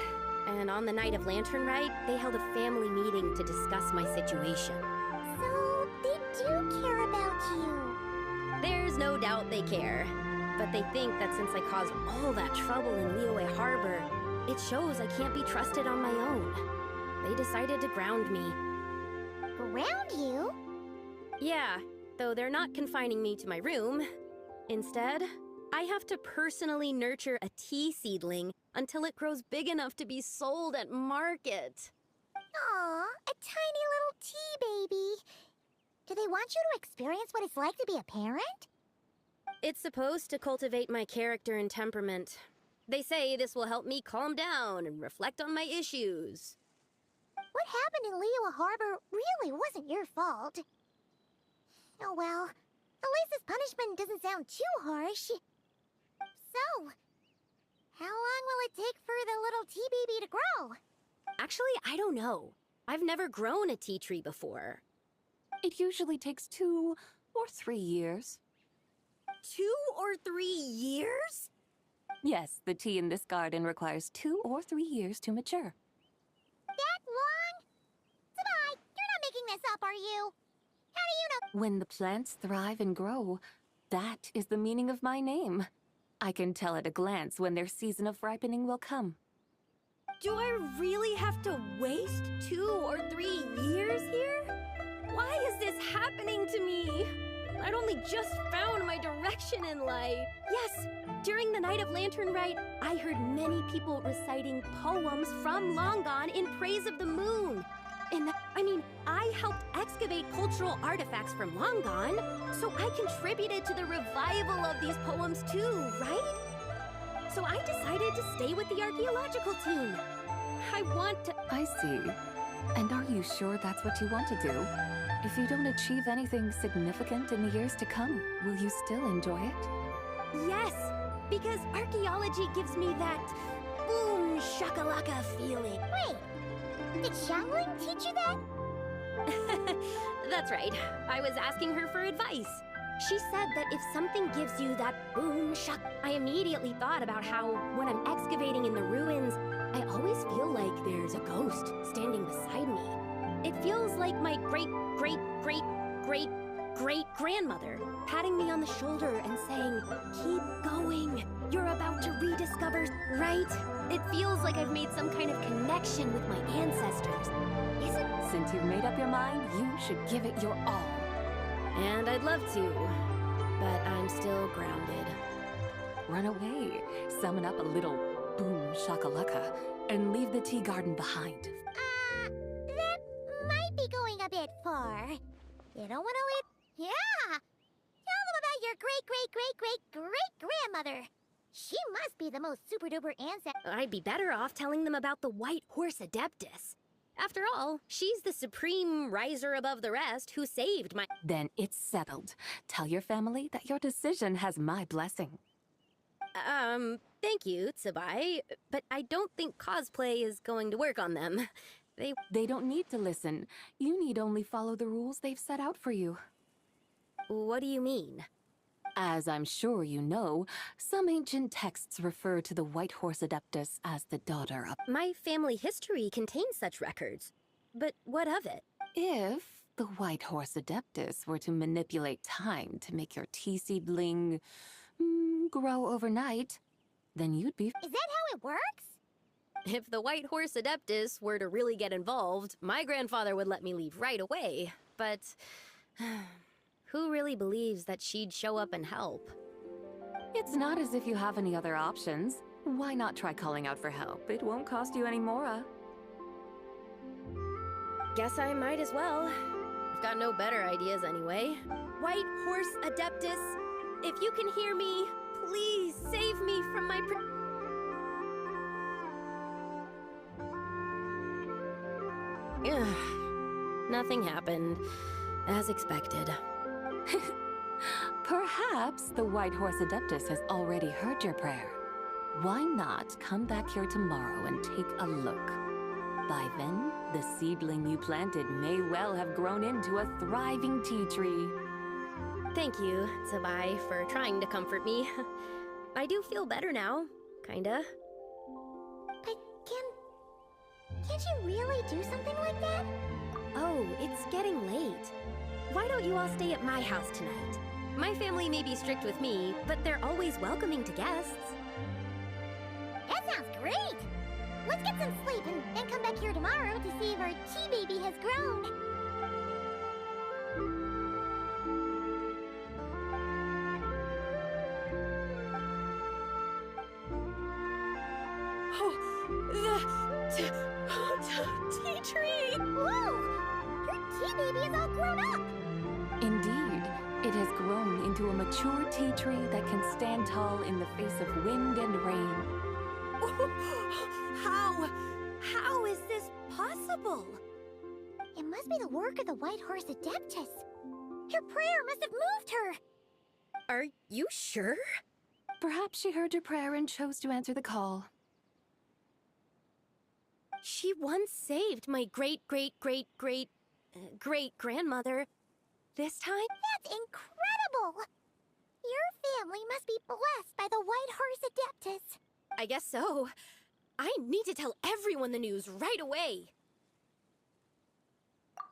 and on the night of Lantern Rite, they held a family meeting to discuss my situation. So, they do care about you. There's no doubt they care. But they think that since I caused all that trouble in Liyue Harbor, it shows I can't be trusted on my own. They decided to ground me. Ground you? Yeah, though they're not confining me to my room. Instead, I have to personally nurture a tea seedling until it grows big enough to be sold at market. Aw, a tiny little tea baby. Do they want you to experience what it's like to be a parent? It's supposed to cultivate my character and temperament. They say this will help me calm down and reflect on my issues. What happened in Liyue Harbor really wasn't your fault. Oh well, at least this punishment doesn't sound too harsh. So, how long will it take for the little tea baby to grow? Actually, I don't know. I've never grown a tea tree before. It usually takes 2 or 3 years. 2 or 3 years? Yes, the tea in this garden requires 2 or 3 years to mature. That long? Цзы Бай, you're not making this up, are you? How do you know? When the plants thrive and grow, that is the meaning of my name. I can tell at a glance when their season of ripening will come. Do I really have to waste 2 or 3 years here? Why is this happening to me? I'd only just found my direction in life. Yes, during the night of Lantern Rite, I heard many people reciting poems from long gone in praise of the moon. I helped excavate cultural artifacts from long gone, so I contributed to the revival of these poems too, right? So I decided to stay with the archaeological team. I want to... I see. And are you sure that's what you want to do? If you don't achieve anything significant in the years to come, will you still enjoy it? Yes, because archaeology gives me that boom shakalaka feeling. Wait, did Xiangling teach you that? That's right. I was asking her for advice. She said that if something gives you that boom shak, I immediately thought about how when I'm excavating in the ruins, I always feel like there's a ghost standing beside me. It feels like my great-great-great-great-grandmother patting me on the shoulder and saying, "Keep going. You're about to rediscover," right? It feels like I've made some kind of connection with my ancestors. Is it? Since you've made up your mind, you should give it your all. And I'd love to, but I'm still grounded. Run away, summon up a little boom shakalaka, and leave the tea garden behind. That might be going a bit far. You don't want to leave... Yeah! Tell them about your great-great-great-great-great-grandmother. She must be the most super-duper ancestor. I'd be better off telling them about the White Horse Adeptus. After all, she's the supreme riser above the rest who saved my— Then it's settled. Tell your family that your decision has my blessing. Thank you, Цзы Bай, but I don't think cosplay is going to work on them. They don't need to listen. You need only follow the rules they've set out for you. What do you mean? As I'm sure you know, some ancient texts refer to the White Horse Adeptus as the daughter of— My family history contains such records. But what of it? If the White Horse Adeptus were to manipulate time to make your tea seedling grow overnight, then you'd be— Is that how it works? If the White Horse Adeptus were to really get involved, my grandfather would let me leave right away. But who really believes that she'd show up and help? It's not as if you have any other options. Why not try calling out for help? It won't cost you any more. Guess I might as well. I've got no better ideas anyway. White Horse Adeptus, if you can hear me, please save me from my Nothing happened, as expected. Perhaps the White Horse Adeptus has already heard your prayer. Why not come back here tomorrow and take a look? By then, the seedling you planted may well have grown into a thriving tea tree. Thank you, Цзы Bай, for trying to comfort me. I do feel better now, kinda. But can't you really do something like that? Oh, it's getting late. Why don't you all stay at my house tonight? My family may be strict with me, but they're always welcoming to guests. That sounds great! Let's get some sleep and then come back here tomorrow to see if our tea baby has grown. Tea tree! Whoa! Your tea baby is all grown up! Indeed, it has grown into a mature tea tree that can stand tall in the face of wind and rain. How is this possible? It must be the work of the White Horse Adeptus. Her prayer must have moved her. Are you sure? Perhaps she heard your prayer and chose to answer the call. She once saved my great-great-great-great-great-grandmother. This time? That's incredible! Your family must be blessed by the White Horse Adeptus. I guess so. I need to tell everyone the news right away.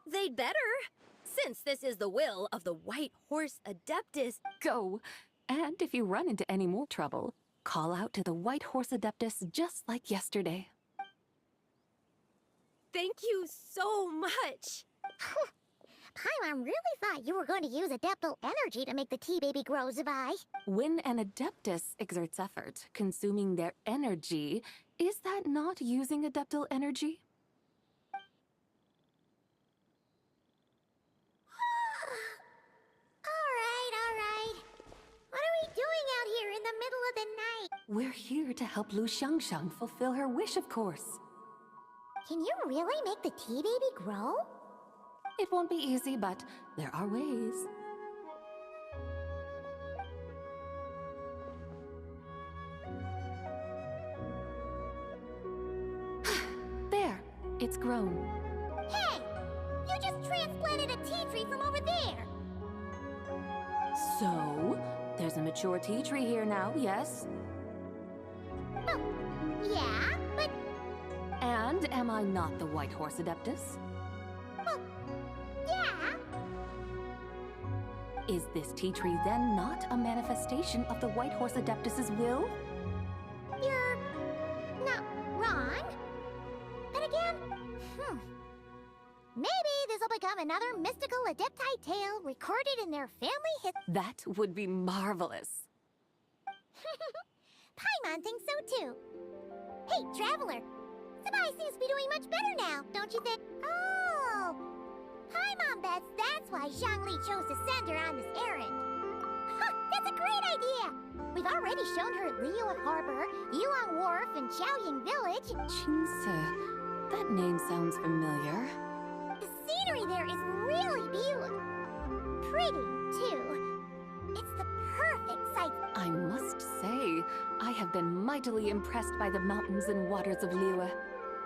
They'd better, since this is the will of the White Horse Adeptus. Go! And if you run into any more trouble, call out to the White Horse Adeptus just like yesterday. Thank you so much! Paimon really thought you were going to use Adeptal energy to make the tea baby grow, Цзы Bай. When an Adeptus exerts effort, consuming their energy, is that not using Adeptal energy? All right. What are we doing out here in the middle of the night? We're here to help Lu Xiangxiang fulfill her wish, of course. Can you really make the tea baby grow? It won't be easy, but there are ways. There, it's grown. Hey! You just transplanted a tea tree from over there! So, there's a mature tea tree here now, yes? Oh, yeah, but... And am I not the White Horse Adeptus? Well, yeah. Is this tea tree then not a manifestation of the White Horse Adeptus's will? You're not wrong. But again, maybe this'll become another mystical Adepti tale recorded in their family history. That would be marvelous. Paimon thinks so too. Hey, Traveler! Цзы Bai seems to be doing much better now, don't you think? Oh! Paimon bets that's why Zhongli chose to send her on this errand. Huh, that's a great idea! We've already shown her Liyue Harbor, Yuan Wharf, and Xiaoying Village. Qingce, That name sounds familiar. The scenery there is really beautiful. Pretty, too. It's the perfect site. I must say, I have been mightily impressed by the mountains and waters of Liyue.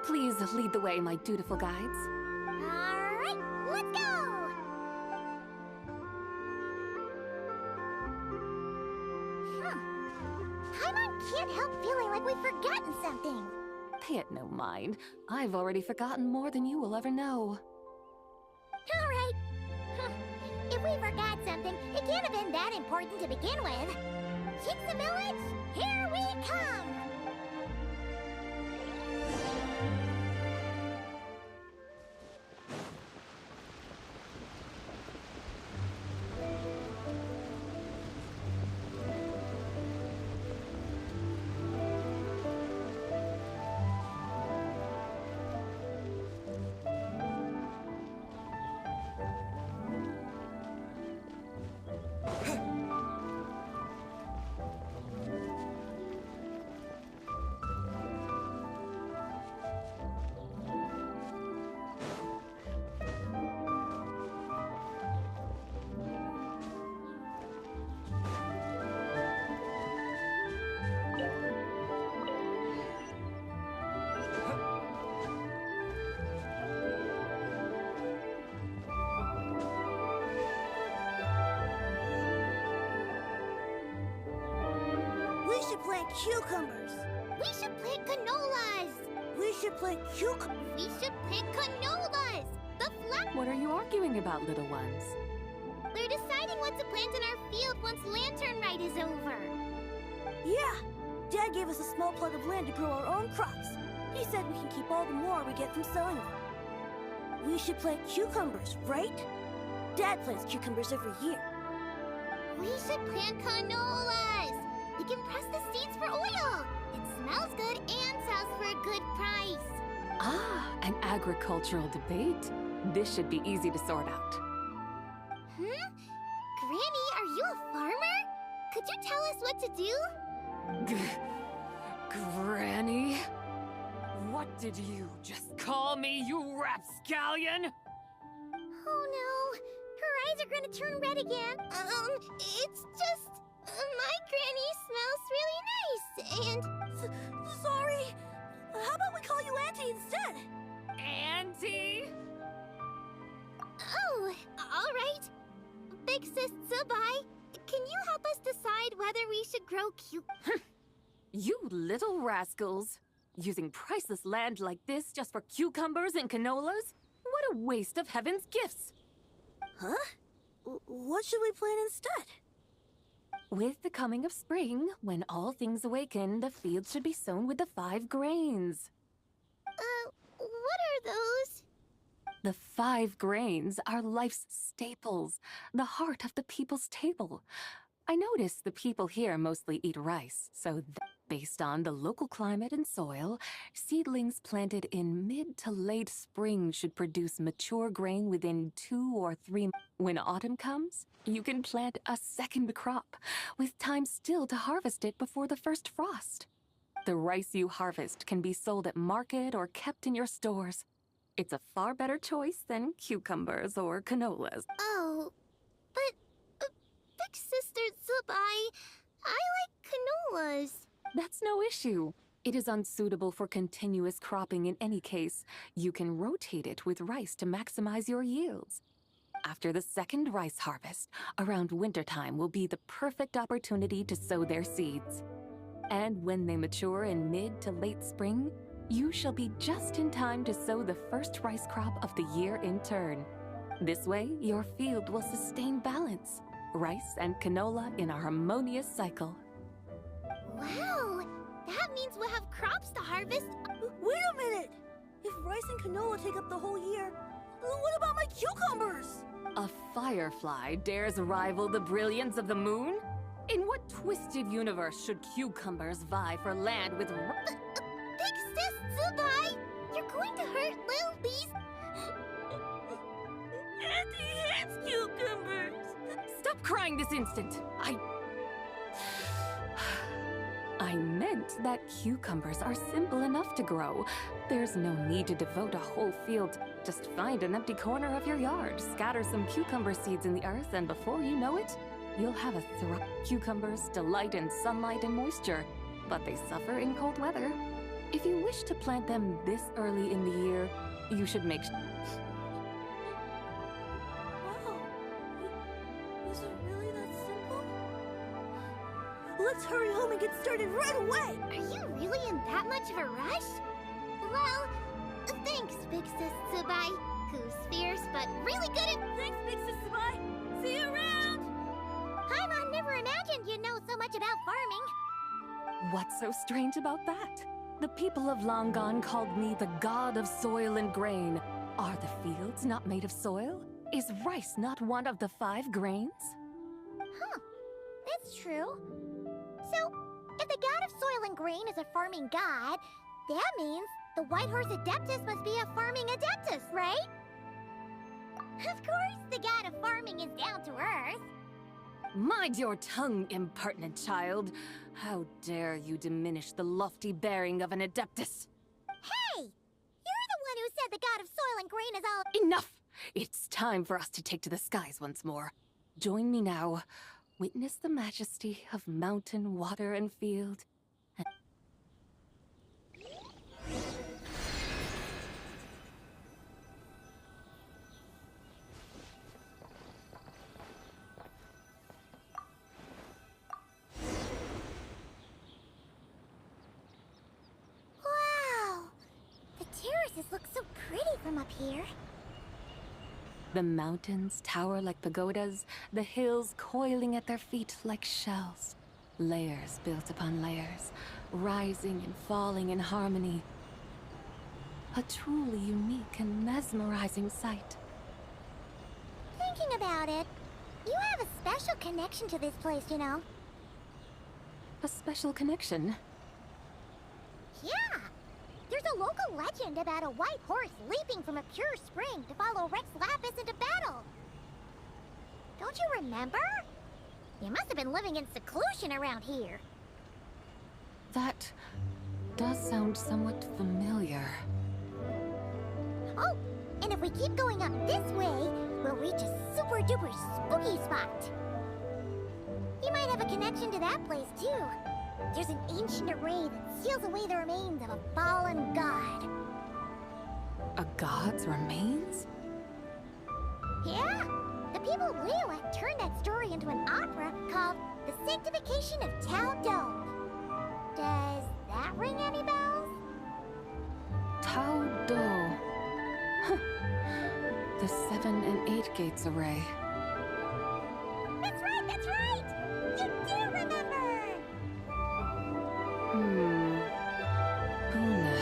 Please lead the way, my dutiful guides. Alright, let's go! Paimon can't help feeling like we've forgotten something. Pay it no mind. I've already forgotten more than you will ever know. Alright. If we forgot something, it can't have been that important to begin with. Chicks Village, here we come! We should plant cucumbers. We should plant canolas. We should plant We should plant canolas. The flat. What are you arguing about, little ones? We're deciding what to plant in our field once Lantern Rite is over. Yeah. Dad gave us a small plot of land to grow our own crops. He said we can keep all the more we get from selling them. We should plant cucumbers, right? Dad plants cucumbers every year. We should plant canolas. We can press the seeds for oil. It smells good and sells for a good price. Ah, an agricultural debate. This should be easy to sort out. Granny, are you a farmer? Could you tell us what to do? Granny? What did you just call me, you rapscallion? Oh no, her eyes are gonna turn red again. It's just... my granny smells really nice, and... Sorry. How about we call you Auntie instead? Auntie? Oh, alright. Big Sis Цзы Bай, can you help us decide whether we should grow You little rascals! Using priceless land like this just for cucumbers and canolas? What a waste of heaven's gifts! Huh? What should we plant instead? With the coming of spring, when all things awaken, the fields should be sown with the 5 grains. What are those? The 5 grains are life's staples, the heart of the people's table. I notice the people here mostly eat rice, so based on the local climate and soil, seedlings planted in mid to late spring should produce mature grain within 2 or 3 months. When autumn comes, you can plant a second crop, with time still to harvest it before the first frost. The rice you harvest can be sold at market or kept in your stores. It's a far better choice than cucumbers or canolas. Oh, but Big Sister Цзы Bai, I like canolas. That's no issue. It is unsuitable for continuous cropping in any case. You can rotate it with rice to maximize your yields. After the second rice harvest, around wintertime will be the perfect opportunity to sow their seeds. And when they mature in mid to late spring, you shall be just in time to sow the first rice crop of the year in turn. This way, your field will sustain balance. Rice and canola in a harmonious cycle. Wow! That means we'll have crops to harvest. Wait a minute! If rice and canola take up the whole year, what about my cucumbers? A firefly dares rival the brilliance of the moon? In what twisted universe should cucumbers vie for land with Big Sis Цзы Bai, you're going to hurt Lil Bee's... Auntie hates cucumbers! Stop crying this instant! I meant that cucumbers are simple enough to grow. There's no need to devote a whole field. Just find an empty corner of your yard, scatter some cucumber seeds in the earth, and before you know it, you'll have a Cucumbers delight in sunlight and moisture, but they suffer in cold weather. If you wish to plant them this early in the year, you should make Wow. Is it really that simple? Let's hurry home and get started right away! Are you really in that much of a rush? Well, thanks, Big Sis Цзы Бай, who's fierce but really good at— Thanks, Big Sis Цзы Bай! See you around! Paimon never imagined you'd know so much about farming. What's so strange about that? The people of Langan called me the god of soil and grain. Are the fields not made of soil? Is rice not one of the 5 grains? Huh, that's true. So, if the god of soil and grain is a farming god, that means the White Horse Adeptus must be a farming adeptus, right? Of course, the god of farming is down to earth. Mind your tongue, impertinent child. How dare you diminish the lofty bearing of an adeptus? Hey! You're the one who said the god of soil and grain is all— Enough! It's time for us to take to the skies once more. Join me now. Witness the majesty of mountain, water, and field. Wow! The terraces look so pretty from up here. The mountains tower like pagodas, the hills coiling at their feet like shells. Layers built upon layers, rising and falling in harmony. A truly unique and mesmerizing sight. Thinking about it, you have a special connection to this place, you know. A special connection? Yeah! There's a local legend about a white horse leaping from a pure spring to follow Rex Lapis into battle. Don't you remember? You must have been living in seclusion around here. That does sound somewhat familiar. Oh, and if we keep going up this way, we'll reach a super-duper spooky spot. You might have a connection to that place, too. There's an ancient array that seals away the remains of a fallen god. A god's remains? Yeah! The people of Liyue turned that story into an opera called The Sanctification of Tao Dome. Does that ring any bells? Tao Do. Huh. The 7 and 8 gates array. That's right, that's right! You do remember! Una,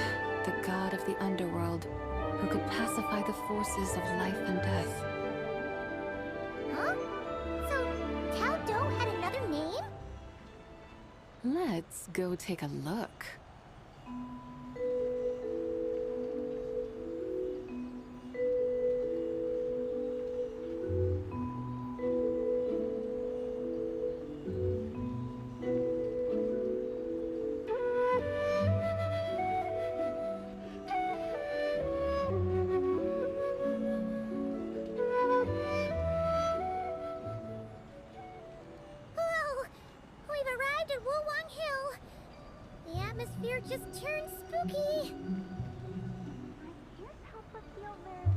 the god of the underworld, who could pacify the forces of life and death. Huh? So, Tao Do had another name? Let's go take a look. Just turned spooky. I can't help but feel there's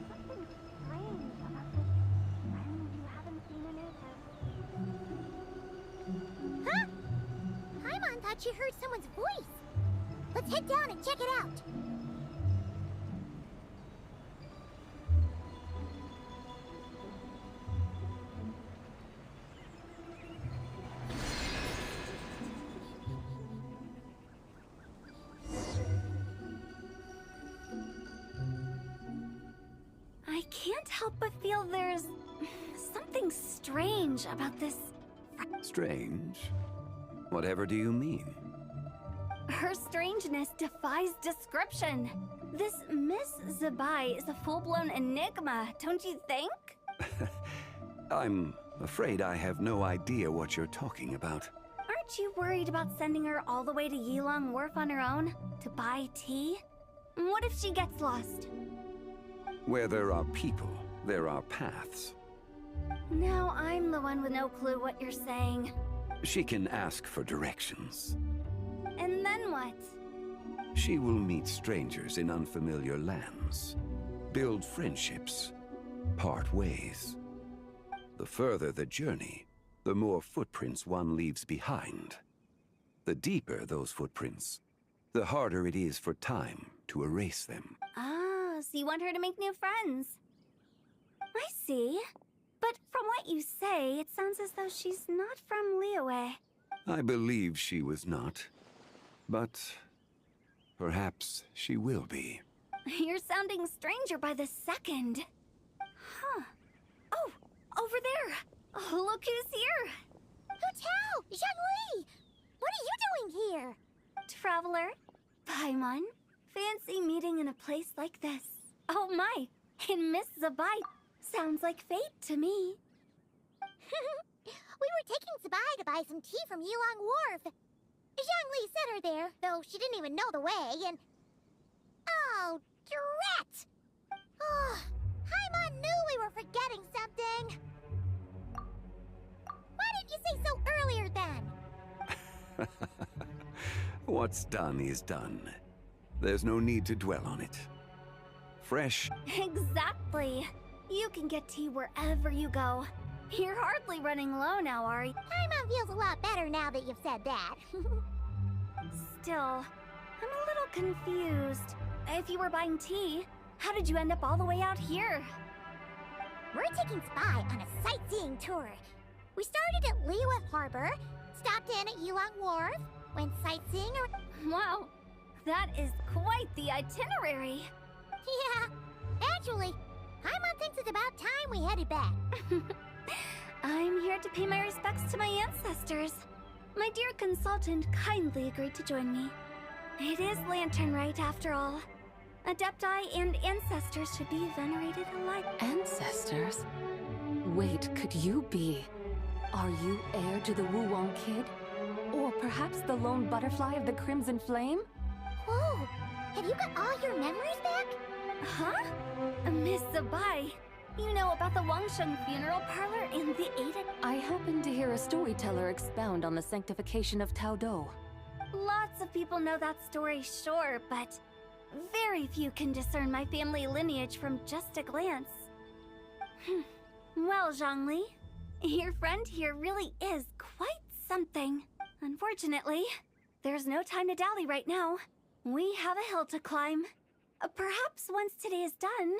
something strange about this friend you haven't seen in ages. Huh? Paimon thought she heard someone's voice. Let's head down and check it out. I can't help but feel there's something strange about this. Strange? Whatever do you mean? Her strangeness defies description. This Miss Цзы Бай is a full-blown enigma, don't you think? I'm afraid I have no idea what you're talking about. Aren't Aren't you worried about sending her all the way to Yilong Wharf on her own to buy tea? What if she gets lost? Where there are people, there are paths. Now I'm the one with no clue what you're saying. She can ask for directions. And then what? She will meet strangers in unfamiliar lands, build friendships, part ways. The further the journey, the more footprints one leaves behind. The deeper those footprints, the harder it is for time to erase them. Ah, so you want her to make new friends. I see. But from what you say, it sounds as though she's not from Liyue. I believe she was not, but perhaps she will be. You're sounding stranger by the second. Huh. Oh, over there. Oh, look who's here. Hu Tao! Zhongli! What are you doing here? Traveler, Paimon, fancy meeting in a place like this. Oh my, and Miss Zы Bai. Sounds like fate to me. We were taking Цзы Бай to buy some tea from Yilong Wharf. Zhongli sent her there, though she didn't even know the way, and... Oh, drat! Oh, Paimon knew we were forgetting something. Why didn't you say so earlier then? What's done is done. There's no need to dwell on it. Fresh. Exactly. You can get tea wherever you go. You're hardly running low now, Ari. Paimon feels a lot better now that you've said that. Still, I'm a little confused. If you were buying tea, how did you end up all the way out here? We're taking Цзы Bай on a sightseeing tour. We started at Liyue Harbor, stopped in at Yilong Wharf, went sightseeing around... Wow, that is quite the itinerary. Yeah, actually, Paimon thinks it's about time we headed back. I'm here to pay my respects to my ancestors. My dear consultant kindly agreed to join me. It is Lantern Rite, after all. Adepti and ancestors should be venerated alike. Ancestors? Wait, could you be? Are you heir to the Wu-Wong kid? Or perhaps the lone butterfly of the Crimson Flame? Whoa! Have you got all your memories back? Huh? Miss Zı Bai, you know about the Wangsheng funeral parlor and the Ada... I happened to hear a storyteller expound on the sanctification of Tao Do. Lots of people know that story, sure, but very few can discern my family lineage from just a glance. Well, Zhongli, your friend here really is quite something. Unfortunately, there's no time to dally right now. We have a hill to climb. Perhaps once today is done,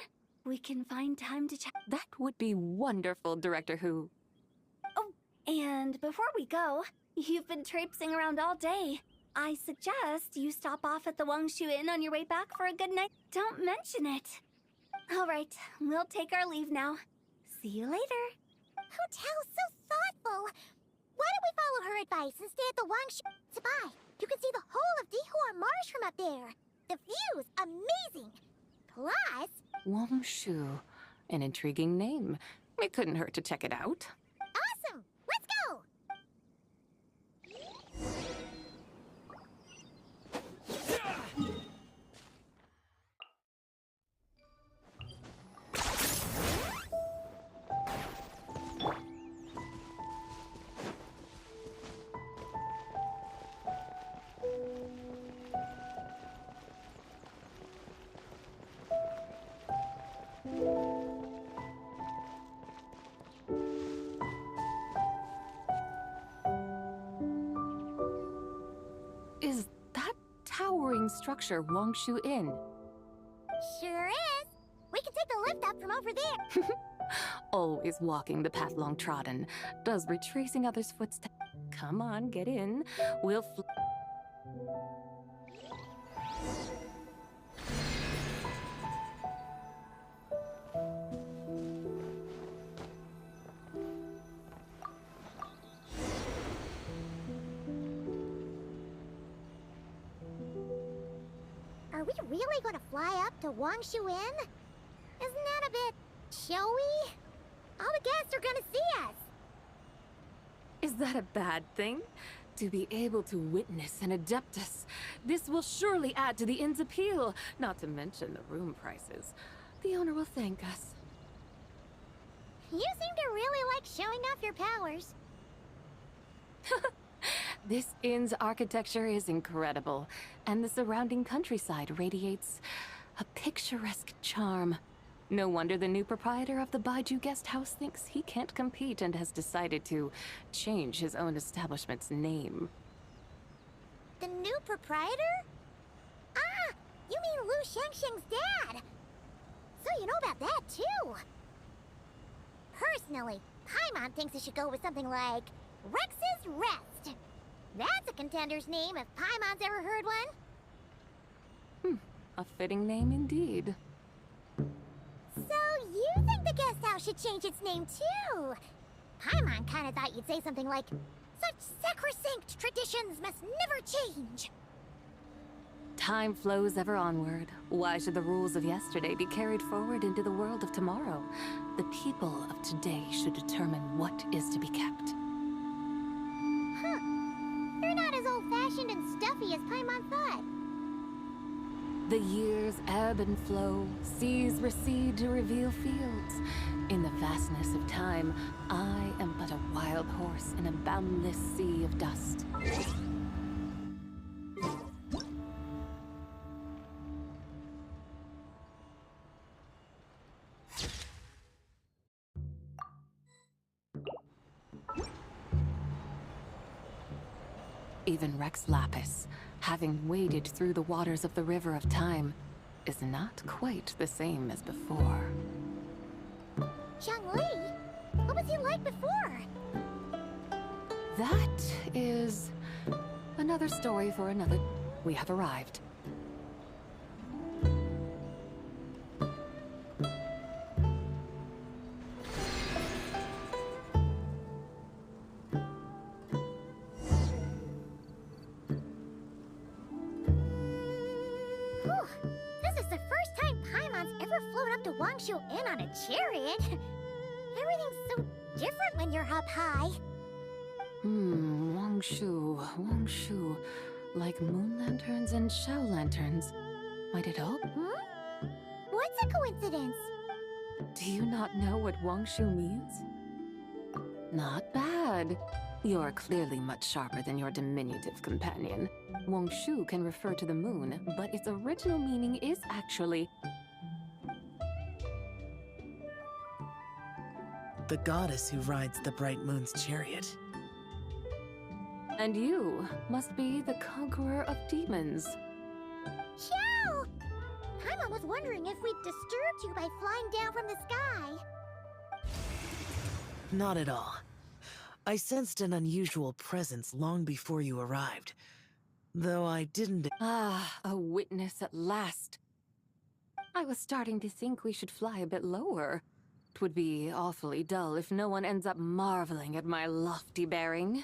we can find time to chat. That would be wonderful, Director Hu. Oh, and before we go, you've been traipsing around all day. I suggest you stop off at the Wangshu Inn on your way back for a good night. Don't mention it. All right, we'll take our leave now. See you later. Hu Tao's so thoughtful. Why don't we follow her advice and stay at the Wangshu Цзы Bай? You can see the whole of Dihua Marsh from up there. The view's amazing. Plus... Wangshu. An intriguing name. It couldn't hurt to check it out. Awesome! Let's go! Is that towering structure Wangshu Inn? Sure is. We can take the lift up from over there. Always walking the path long trodden. Does retracing others' footsteps... Come on, get in. We'll Are we really going to fly up to Wangshu Inn? Isn't that a bit showy? All the guests are going to see us. Is that a bad thing? To be able to witness an Adeptus, this will surely add to the inn's appeal, not to mention the room prices. The owner will thank us. You seem to really like showing off your powers. This inn's architecture is incredible, and the surrounding countryside radiates a picturesque charm. No wonder the new proprietor of the Baiju guest house thinks he can't compete and has decided to change his own establishment's name. The new proprietor? Ah, you mean Lu Shengsheng's dad. So you know about that, too. Personally, Paimon thinks it should go with something like Rex's Rest. That's a contender's name if Paimon's ever heard one. A fitting name indeed. So you think the guest house should change its name, too? Paimon kinda thought you'd say something like, such sacrosanct traditions must never change. Time flows ever onward. Why should the rules of yesterday be carried forward into the world of tomorrow? The people of today should determine what is to be kept. Huh. You're not as old-fashioned and stuffy as Paimon thought. The years ebb and flow, seas recede to reveal fields. In the vastness of time, I am but a wild horse in a boundless sea of dust. Even Rex Lapis, having waded through the waters of the River of Time, is not quite the same as before. Zhongli? What was he like before? That is another story for another. We have arrived. This is the first time Paimon's ever flown up to Wangshu Inn on a chariot. Everything's so different when you're up high. Wangshu. Like moon lanterns and shell lanterns. Might it all? What's a coincidence? Do you not know what Wangshu means? Not bad. You're clearly much sharper than your diminutive companion. Wangshu can refer to the moon, but its original meaning is actually... the goddess who rides the bright moon's chariot. And you must be the conqueror of demons. Xiao! Paimon was wondering if we'd disturbed you by flying down from the sky. Not at all. I sensed an unusual presence long before you arrived. Though I didn't... Ah, a witness at last. I was starting to think we should fly a bit lower. It would be awfully dull if no one ends up marveling at my lofty bearing.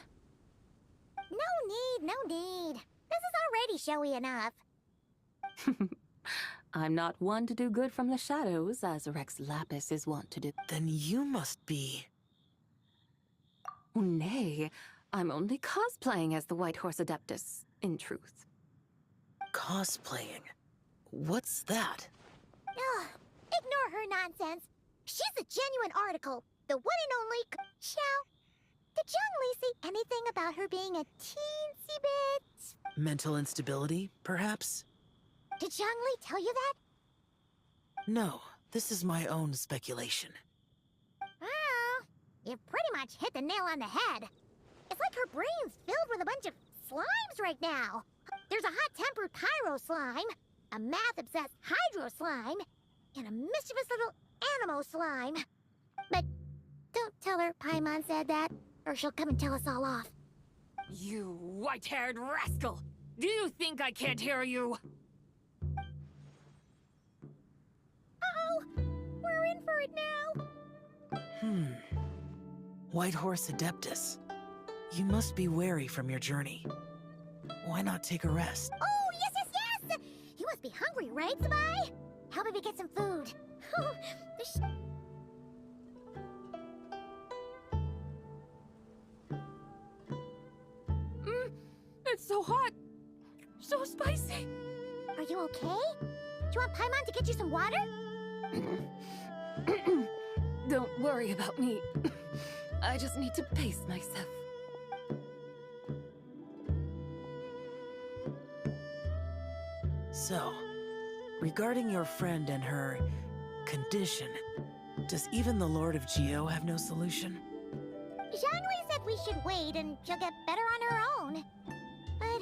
No need. This is already showy enough. I'm not one to do good from the shadows, as Rex Lapis is wont to do. Then you must be... Oh, nay, I'm only cosplaying as the White Horse Adeptus, in truth. Cosplaying? What's that? Ugh, ignore her nonsense. She's the genuine article, the one and only... Xiao, did Zhongli say anything about her being a teensy bit... Mental instability, perhaps? Did Zhongli tell you that? No, this is my own speculation. Well, you pretty much hit the nail on the head. It's like her brain's filled with a bunch of slimes right now. There's a hot-tempered pyro slime, a math-obsessed hydro slime, and a mischievous little animo slime. But don't tell her Paimon said that, or she'll come and tell us all off. You white-haired rascal! Do you think I can't hear you? Uh-oh! We're in for it now! White Horse Adeptus. You must be weary from your journey. Why not take a rest? Oh, yes! You must be hungry, right, Zы Bай? How about we get some food? so hot. So spicy. Are you okay? Do you want Paimon to get you some water? Don't worry about me. I just need to pace myself. So, regarding your friend and her condition, does even the Lord of Geo have no solution? Zhangli said we should wait and she'll get better on her own. But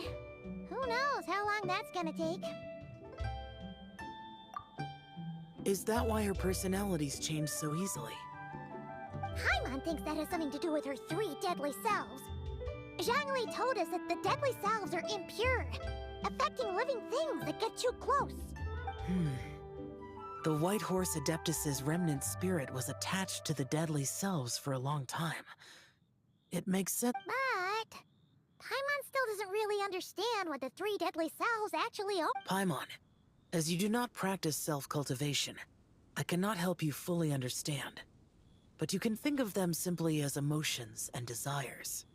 who knows how long that's gonna take. Is that why her personalities change so easily? Paimon thinks that has something to do with her 3 deadly selves. Zhangli told us that the deadly selves are impure, affecting living things that get too close. The White Horse Adeptus's remnant spirit was attached to the deadly selves for a long time. It makes sense. But Paimon still doesn't really understand what the 3 deadly selves actually are. Paimon, as you do not practice self-cultivation, I cannot help you fully understand. But you can think of them simply as emotions and desires.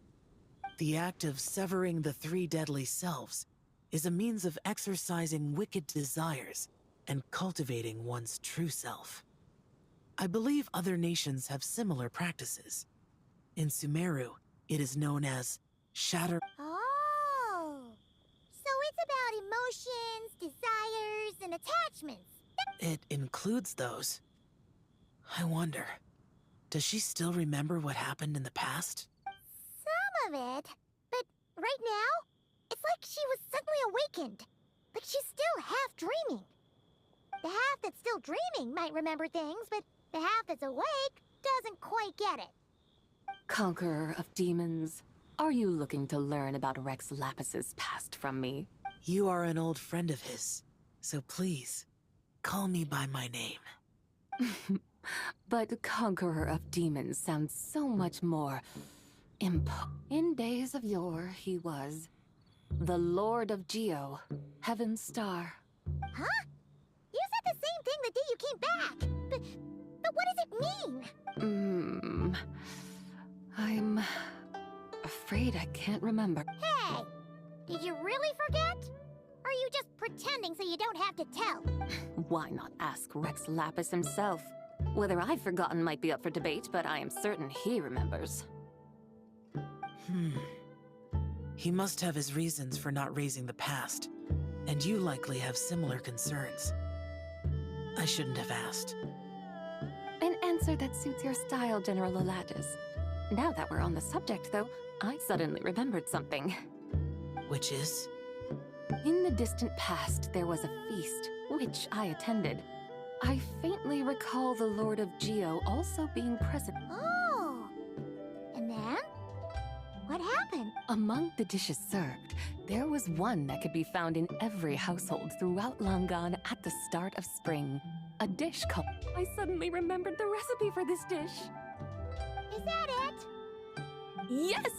The act of severing the 3 deadly selves is a means of exercising wicked desires and cultivating one's true self. I believe other nations have similar practices. In Sumeru, it is known as shatter. Oh, so it's about emotions, desires, and attachments. It includes those. I wonder, does she still remember what happened in the past? Some of it, but right now, it's like she was suddenly awakened. Like she's still half dreaming. The half that's still dreaming might remember things, but the half that's awake doesn't quite get it. Conqueror of demons, are you looking to learn about Rex Lapis's past from me? You are an old friend of his, so please, call me by my name. But Conqueror of Demons sounds so much more in days of yore, he was the Lord of Geo, Heaven's Star. Huh? You said the same thing the day you came back. But what does it mean? I'm afraid I can't remember. Hey! Did you really forget? Or are you just pretending so you don't have to tell? Why not ask Rex Lapis himself? Whether I've forgotten might be up for debate, but I am certain he remembers. He must have his reasons for not raising the past, and you likely have similar concerns. I shouldn't have asked. An answer that suits your style, General Elatis. Now that we're on the subject, though, I suddenly remembered something. Which is? In the distant past, there was a feast, which I attended. I faintly recall the Lord of Geo also being present. Oh! And then? What happened? Among the dishes served, there was one that could be found in every household throughout Langan at the start of spring. A dish called... I suddenly remembered the recipe for this dish. Is that it? Yes!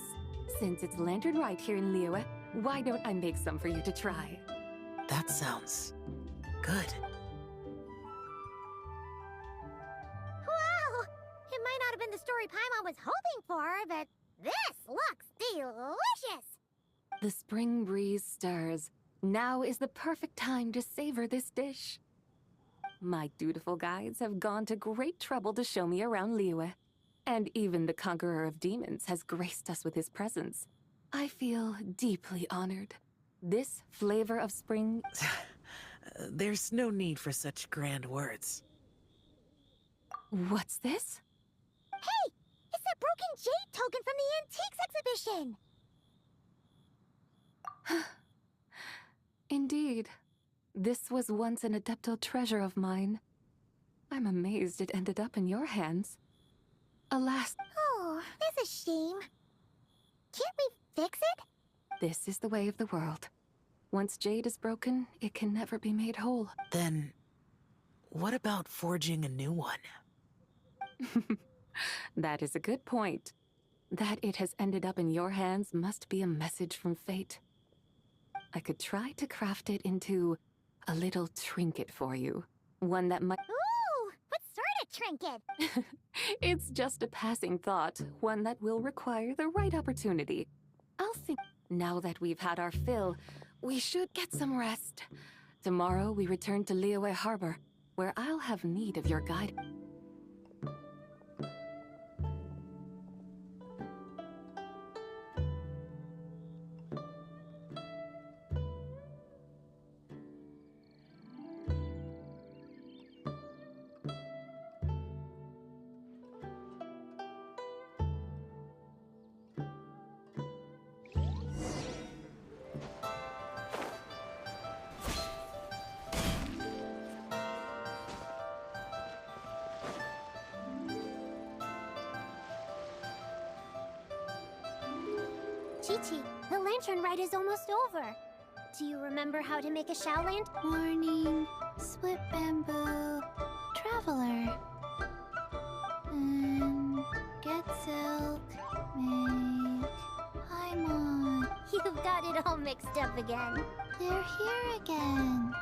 Since it's Lantern right here in Liyue, why don't I make some for you to try? That sounds good. Wow! It might not have been the story Paimon was hoping for, but this looks delicious! The spring breeze stirs. Now is the perfect time to savor this dish. My dutiful guides have gone to great trouble to show me around Liyue. And even the Conqueror of Demons has graced us with his presence. I feel deeply honored. This flavor of spring... There's no need for such grand words. What's this? Hey! It's that broken jade token from the antiques exhibition! Indeed. This was once an Adeptal treasure of mine. I'm amazed it ended up in your hands. Alas... Oh, that's a shame. Can't we fix it? This is the way of the world. Once jade is broken, it can never be made whole. Then, what about forging a new one? That is a good point. That it has ended up in your hands must be a message from fate. I could try to craft it into a little trinket for you. One that might... Ooh! What sort of trinket? It's just a passing thought. One that will require the right opportunity. I'll think... Now that we've had our fill, we should get some rest. Tomorrow we return to Liyue Harbor, where I'll have need of your guide. Chi-Chi, the lantern ride is almost over. Do you remember how to make a Shao Lantern? Warning, split bamboo, traveler. Get silk, make Paimon. You've got it all mixed up again. They're here again.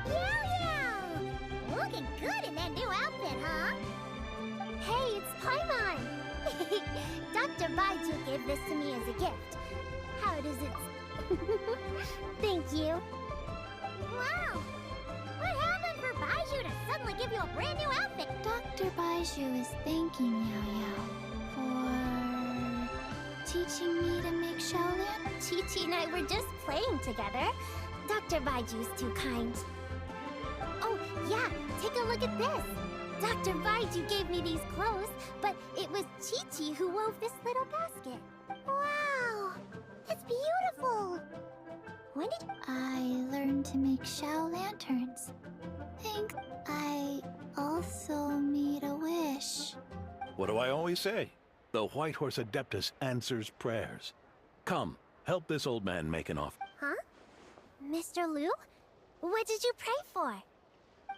Yeah! Looking good in that new outfit, huh? Hey, it's Paimon! Dr. Baiju gave this to me as a gift. How does it... Thank you. Wow! What happened for Baiju to suddenly give you a brand new outfit? Dr. Baiju is thanking Yao Yao for teaching me to make Shao Lan. Chi-Chi and I were just playing together. Dr. Baiju's too kind. Oh, yeah, take a look at this. Dr. Baiju gave me these clothes, but it was Chi-Chi who wove this little basket. Wow! It's beautiful! When did I learned to make Shao lanterns? Think I also made a wish. What do I always say? The White Horse Adeptus answers prayers. Come, help this old man make an offer. Huh? Mr. Liu? What did you pray for?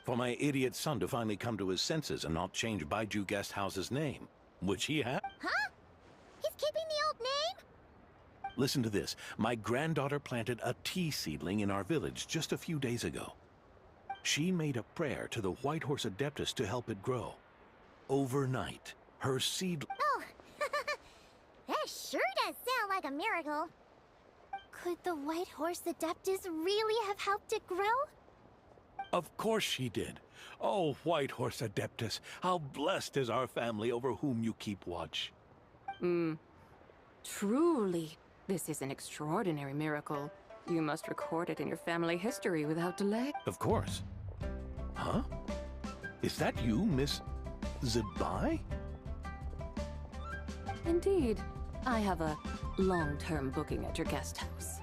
For my idiot son to finally come to his senses and not change Baiju Guest House's name, which he had. Huh? He's keeping the old name? Listen to this. My granddaughter planted a tea seedling in our village just a few days ago. She made a prayer to the White Horse Adeptus to help it grow. Overnight, her seed... Oh, that sure does sound like a miracle. Could the White Horse Adeptus really have helped it grow? Of course she did. Oh, White Horse Adeptus, how blessed is our family over whom you keep watch. Truly, this is an extraordinary miracle. You must record it in your family history without delay. Of course. Huh? Is that you, Miss Цзы Бай? Indeed. I have a long-term booking at your guest house.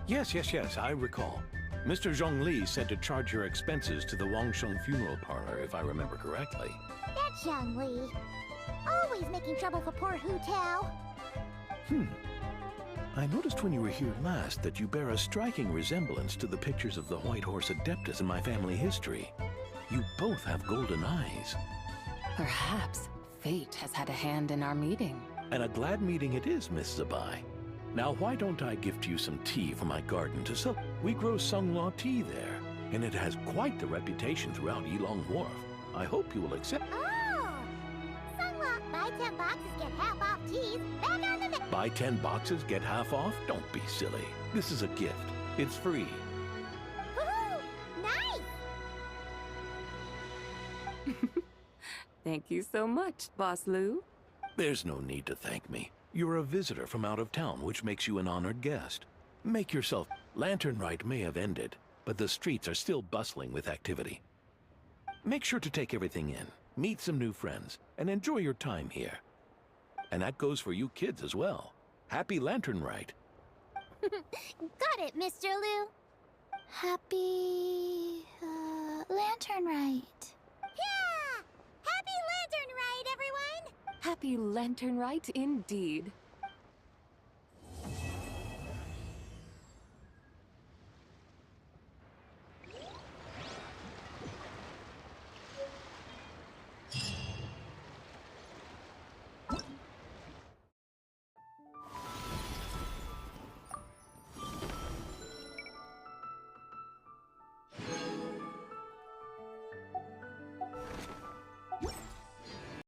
Yes, I recall. Mr. Zhongli said to charge your expenses to the Wangsheng funeral parlor, if I remember correctly. That's Zhang Li. Always making trouble for poor Hu Tao. I noticed when you were here last that you bear a striking resemblance to the pictures of the White Horse Adeptus in my family history. You both have golden eyes. Perhaps fate has had a hand in our meeting. And a glad meeting it is, Miss Цзы Bай. Now, why don't I gift you some tea from my garden to sell? We grow Sunglaw tea there, and it has quite the reputation throughout Yilong Wharf. I hope you will accept. Oh! Sunglaw, buy 10 boxes, get half off teas. Back on the... Buy 10 boxes, get half off? Don't be silly. This is a gift. It's free. Woohoo! Nice! Thank you so much, Boss Liu. There's no need to thank me. You're a visitor from out of town, which makes you an honored guest. Make yourself... Lantern Rite may have ended, but the streets are still bustling with activity. Make sure to take everything in, meet some new friends, and enjoy your time here. And that goes for you kids as well. Happy Lantern Rite. Got it, Mr. Liu. Happy... lantern rite. Yeah! Happy Lantern Rite, everyone! Happy Lantern Rite indeed.